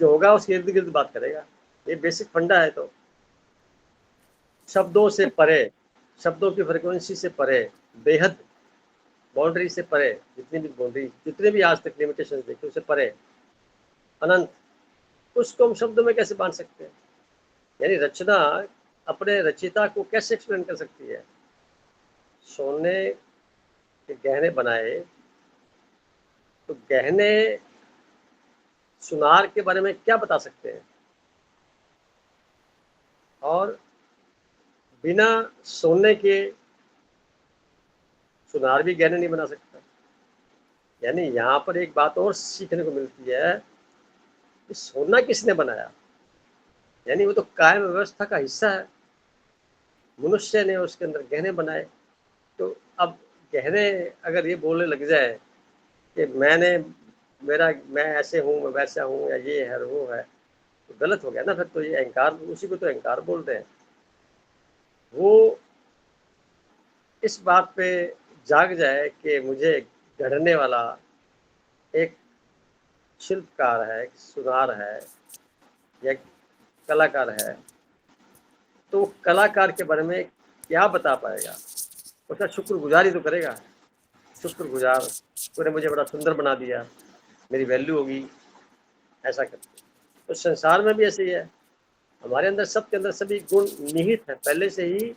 जो होगा उसके इर्द गिर्द बात करेगा, ये बेसिक फंडा है। तो शब्दों से परे, शब्दों की फ्रिक्वेंसी से परे, बेहद बाउंड्री से परे, जितनी भी बाउंड्री, जितने भी आज तक लिमिटेशन देखे, उससे परे अनंत, उसको हम शब्दों में कैसे बांध सकते हैं। यानी रचना अपने रचिता को कैसे एक्सप्लेन कर सकती है। सोने के गहने बनाए तो गहने सुनार के बारे में क्या बता सकते हैं, और बिना सोने के सुनार भी गहने नहीं बना सकता। यानी यहाँ पर एक बात और सीखने को मिलती है कि सोना किसने बनाया, यानी वो तो कायम व्यवस्था का हिस्सा है, मनुष्य ने उसके अंदर गहने बनाए। तो अब गहने अगर ये बोलने लग जाए कि मैं ऐसे हूँ, मैं वैसा हूँ, या ये है वो है, तो गलत हो गया ना। फिर तो ये अहंकार, उसी को तो अहंकार बोलते हैं। वो इस बात पे जाग जाए कि मुझे गढ़ने वाला एक शिल्पकार है, एक सुनार है, या कलाकार है, तो कलाकार के बारे में क्या बता पाएगा। उसका शुक्रगुजार ही तो करेगा, शुक्रगुजार, तूने मुझे बड़ा सुंदर बना दिया, मेरी वैल्यू होगी, ऐसा करते। तो संसार में भी ऐसे ही है, हमारे अंदर, सबके अंदर सभी गुण निहित है, पहले से ही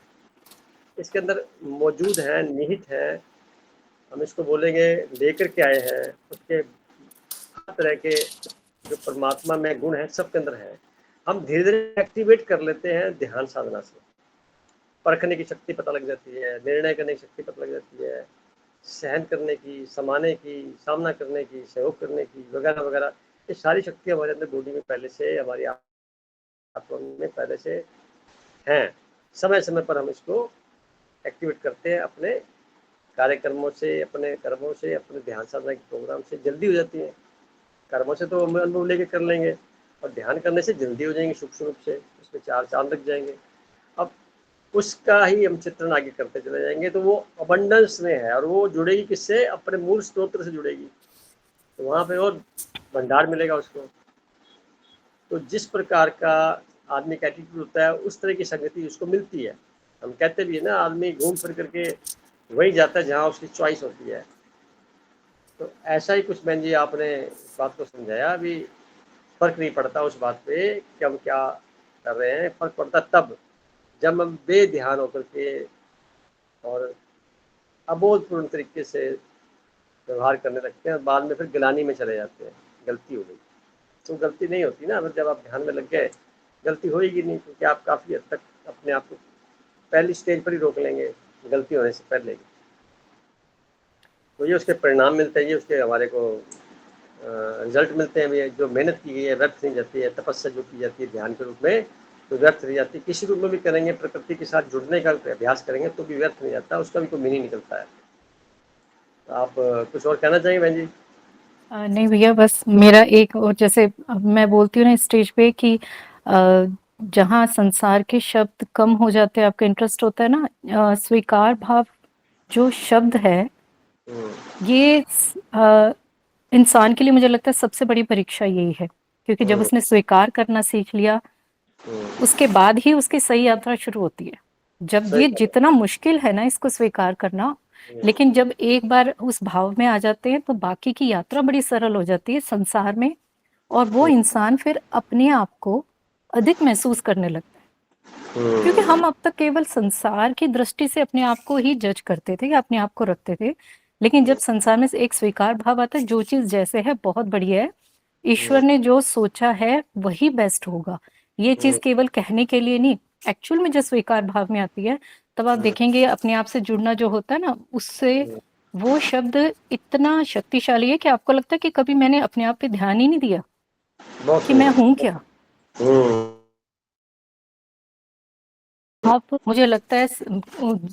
इसके अंदर मौजूद है, निहित है। हम इसको बोलेंगे लेकर के आए हैं, उसके तरह के जो परमात्मा में गुण है सबके अंदर है। हम धीरे धीरे एक्टिवेट कर लेते हैं ध्यान साधना से, परखने की शक्ति पता लग जाती है, निर्णय करने की शक्ति पता लग जाती है, सहन करने की, समाने की, सामना करने की, सहयोग करने की, वगैरह वगैरह। ये सारी शक्ति हमारे अंदर बॉडी में पहले से, हमारी आत्मा में पहले से हैं। समय समय पर हम इसको एक्टिवेट करते हैं, अपने कार्यक्रमों से, अपने कर्मों से, अपने ध्यान साधना के प्रोग्राम से जल्दी हो जाती है। कर्मों से तो हम अनुभव लेके कर लेंगे, और ध्यान करने से जल्दी हो जाएंगे, सूक्ष्म रूप से उसमें 4 चांद लग जाएंगे। अब उसका ही हम चित्रण आगे करते चले जाएंगे, तो वो अबंडेंस में है, और वो जुड़ेगी किससे, अपने मूल स्त्रोत्र से जुड़ेगी, तो वहाँ पे और भंडार मिलेगा उसको। तो जिस प्रकार का आदमी का एटीट्यूड होता है, उस तरह की संगति उसको मिलती है। हम कहते भी है ना, आदमी घूम फिर करके वही जाता है जहाँ उसकी चॉइस होती है। तो ऐसा ही कुछ बहन जी आपने इस बात को समझाया। अभी फर्क नहीं पड़ता उस बात पे कि हम क्या कर रहे हैं, फर्क पड़ता तब जब हम बेध्यान होकर के और अबोधपूर्ण तरीके से व्यवहार करने लगते हैं, बाद में फिर गिलानी में चले जाते हैं, गलती हो गई। तो गलती नहीं होती ना, जब आप ध्यान में लग गए गलती होएगी नहीं, क्योंकि आप काफ़ी हद तक अपने आप को पहली स्टेज पर ही रोक लेंगे गलती होने से पहले ही। तो ये उसके परिणाम मिलते हैं, ये उसके हमारे को रिजल्ट मिलते हैं, भी जो मेहनत की गई है व्यर्थ नहीं जाती है, तपस्या जो की जाती है ध्यान के रूप में तो व्यर्थ नहीं जाती। किसी रूप में भी करेंगे, प्रकृति के साथ जुड़ने का अभ्यास करेंगे तो भी व्यर्थ नहीं जाता, उसका भी कोई मीनिंग निकलता है। तो आप कुछ और कहना चाहेंगे बहन जी? नहीं भैया, बस मेरा एक और, जैसे अब मैं बोलती हूँ ना स्टेज पे कि जहाँ संसार के शब्द कम हो जाते हैं, आपका इंटरेस्ट होता है ना, स्वीकार भाव जो शब्द है, ये इंसान के लिए मुझे लगता है सबसे बड़ी परीक्षा यही है, क्योंकि जब उसने स्वीकार करना सीख लिया उसके बाद ही उसकी सही यात्रा शुरू होती है। जब ये जितना मुश्किल है ना इसको स्वीकार करना, लेकिन जब एक बार उस भाव में आ जाते हैं तो बाकी की यात्रा बड़ी सरल हो जाती है संसार में, और वो इंसान फिर अपने आप को अधिक महसूस करने लगता है। क्योंकि हम अब तक केवल संसार की दृष्टि से अपने आप को ही जज करते थे या अपने आप को रखते थे, लेकिन जब संसार में एक स्वीकार भाव आता है, जो चीज जैसे है बहुत बढ़िया है, ईश्वर ने जो सोचा है वही बेस्ट होगा, ये चीज केवल कहने के लिए नहीं, एक्चुअल में जब स्वीकार भाव में आती है तब आप देखेंगे अपने आप से जुड़ना जो होता है ना, उससे वो शब्द इतना शक्तिशाली है कि आपको लगता है कि कभी मैंने अपने आप पे ध्यान ही नहीं दिया कि मैं हूं क्या। आप, मुझे लगता है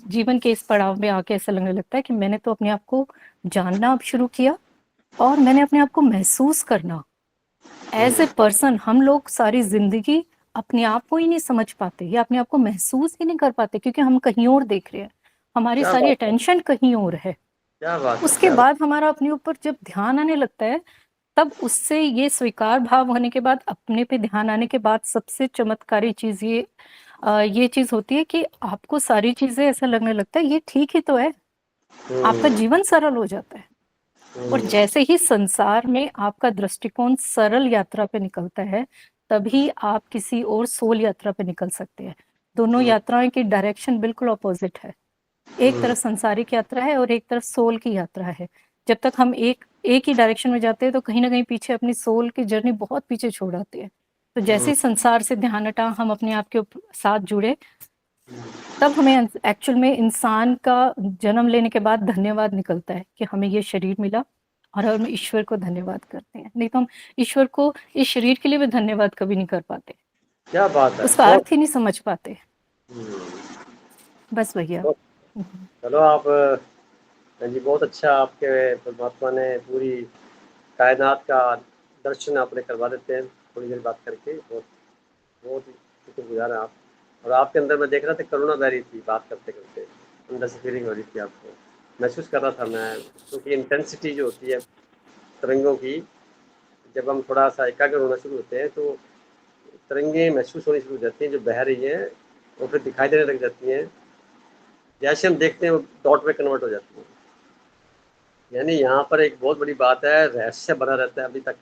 जीवन के इस पड़ाव में आके ऐसा लगने लगता है कि मैंने तो अपने आप को जानना अब शुरू किया, और मैंने अपने आप को महसूस करना एज ए पर्सन। हम लोग सारी जिंदगी अपने आप को ही नहीं समझ पाते या अपने आप को महसूस ही नहीं कर पाते, क्योंकि हम कहीं और देख रहे हैं, हमारी सारी अटेंशन कहीं और है। क्या बात है, उसके बाद हमारा अपने ऊपर जब ध्यान आने लगता है, तब उससे ये स्वीकार भाव होने के बाद, अपने पे ध्यान आने के बाद, सबसे चमत्कारी चीज ये चीज होती है कि आपको सारी चीजें ऐसा लगने लगता है ये ठीक ही तो है, आपका जीवन सरल हो जाता है। और जैसे ही संसार में आपका दृष्टिकोण सरल यात्रा पे निकलता है, तभी आप किसी और सोल यात्रा पे निकल सकते हैं। दोनों यात्राओं की डायरेक्शन बिल्कुल अपोजिट है, एक तरफ संसारिक यात्रा है और एक तरफ सोल की यात्रा है। जब तक हम एक ही डायरेक्शन में जाते हैं तो कहीं ना कहीं पीछे अपनी सोल की जर्नी बहुत पीछे छोड़ आते हैं। तो जैसे ही संसार से ध्यान हटा, हम अपने आप के साथ जुड़े, तब हमें एक्चुअल में इंसान का जन्म लेने के बाद धन्यवाद निकलता है कि हमें ये शरीर मिला, और हम ईश्वर को धन्यवाद करते हैं। नहीं तो हम ईश्वर को इस शरीर के लिए भी धन्यवाद कभी नहीं कर पाते, क्या बात है, उसका अर्थ ही नहीं समझ पाते। बस भैया। चलो आप जी, बहुत अच्छा, आपके परमात्मा ने पूरी कायनात का दर्शन आपने करवा देते हैं थोड़ी देर बात करके। बहुत बहुत ही शुक्रगुजार हैं आप। और आपके अंदर मैं देख रहा था करुणा बह रही थी बात करते करते, अंदर से फीलिंग हो रही थी, आपको महसूस कर रहा था मैं, क्योंकि इंटेंसिटी जो होती है तरंगों की, जब हम थोड़ा सा एकाग्र होना शुरू होते हैं तो तरंगें महसूस होनी शुरू हो जाती हैं जो बह रही हैं, और फिर दिखाई देने लग जाती हैं, जैसे हम देखते हैं वो डॉट में कन्वर्ट हो जाती हैं। यानी यहाँ पर एक बहुत बड़ी बात है, रहस्य बना रहता है अभी तक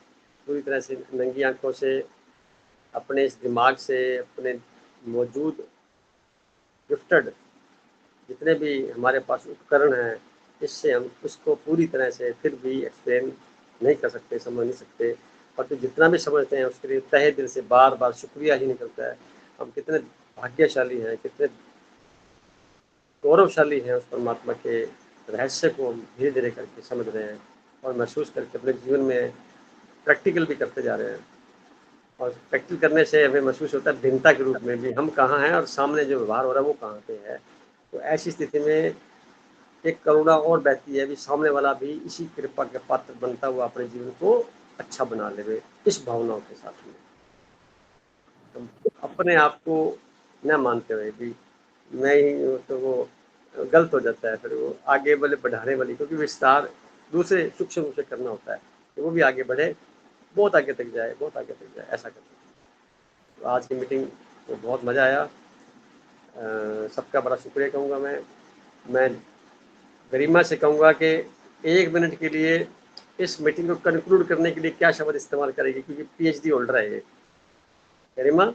पूरी तरह से नंगी आंखों से, अपने इस दिमाग से, अपने मौजूद गिफ्टेड जितने भी हमारे पास उपकरण हैं, इससे हम उसको पूरी तरह से फिर भी एक्सप्लेन नहीं कर सकते, समझ नहीं सकते। और तो जितना भी समझते हैं उसके लिए तहे दिल से बार बार शुक्रिया ही निकलता है। हम कितने भाग्यशाली हैं, कितने गौरवशाली हैं, उस परमात्मा के रहस्य को हम धीरे धीरे करके समझ रहे हैं और महसूस करके अपने जीवन में प्रैक्टिकल भी करते जा रहे हैं। और प्रैक्टिकल करने से हमें महसूस होता है भिन्नता के रूप में भी हम कहाँ हैं और सामने जो व्यवहार हो रहा है वो कहाँ पे है। तो ऐसी स्थिति में एक करुणा और बहती है भी, सामने वाला भी इसी कृपा के पात्र बनता हुआ अपने जीवन को अच्छा बना ले, इस भावनाओं के साथ में हम अपने आप को न मानते हुए भी मैं ही हूँ, तो वो गलत हो जाता है। फिर वो आगे वाले बढ़ाने वाली, क्योंकि विस्तार दूसरे सूक्ष्म रूप से करना होता है कि वो भी आगे बढ़े, बहुत आगे तक जाए, बहुत आगे तक जाए, ऐसा करते हैं। तो आज की मीटिंग में बहुत मज़ा आया, सबका बड़ा शुक्रिया कहूँगा मैं गरिमा से कहूँगा कि 1 मिनट के लिए इस मीटिंग को कंक्लूड करने के लिए क्या शब्द इस्तेमाल करेगी, क्योंकि पीएचडी होल्डर है ये। गरिमा,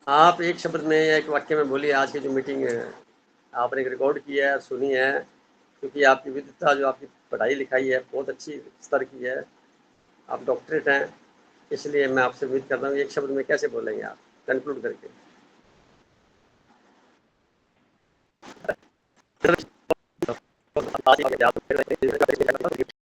आप एक शब्द में या एक वाक्य में बोलिए, आज की जो मीटिंग है आपने रिकॉर्ड किया है, सुनी है, क्योंकि आपकी विद्वता, जो आपकी पढ़ाई लिखाई है बहुत अच्छी स्तर की है, आप डॉक्टरेट हैं, इसलिए मैं आपसे उम्मीद करता हूँ एक शब्द में कैसे बोलेंगे आप कंक्लूड करके। आज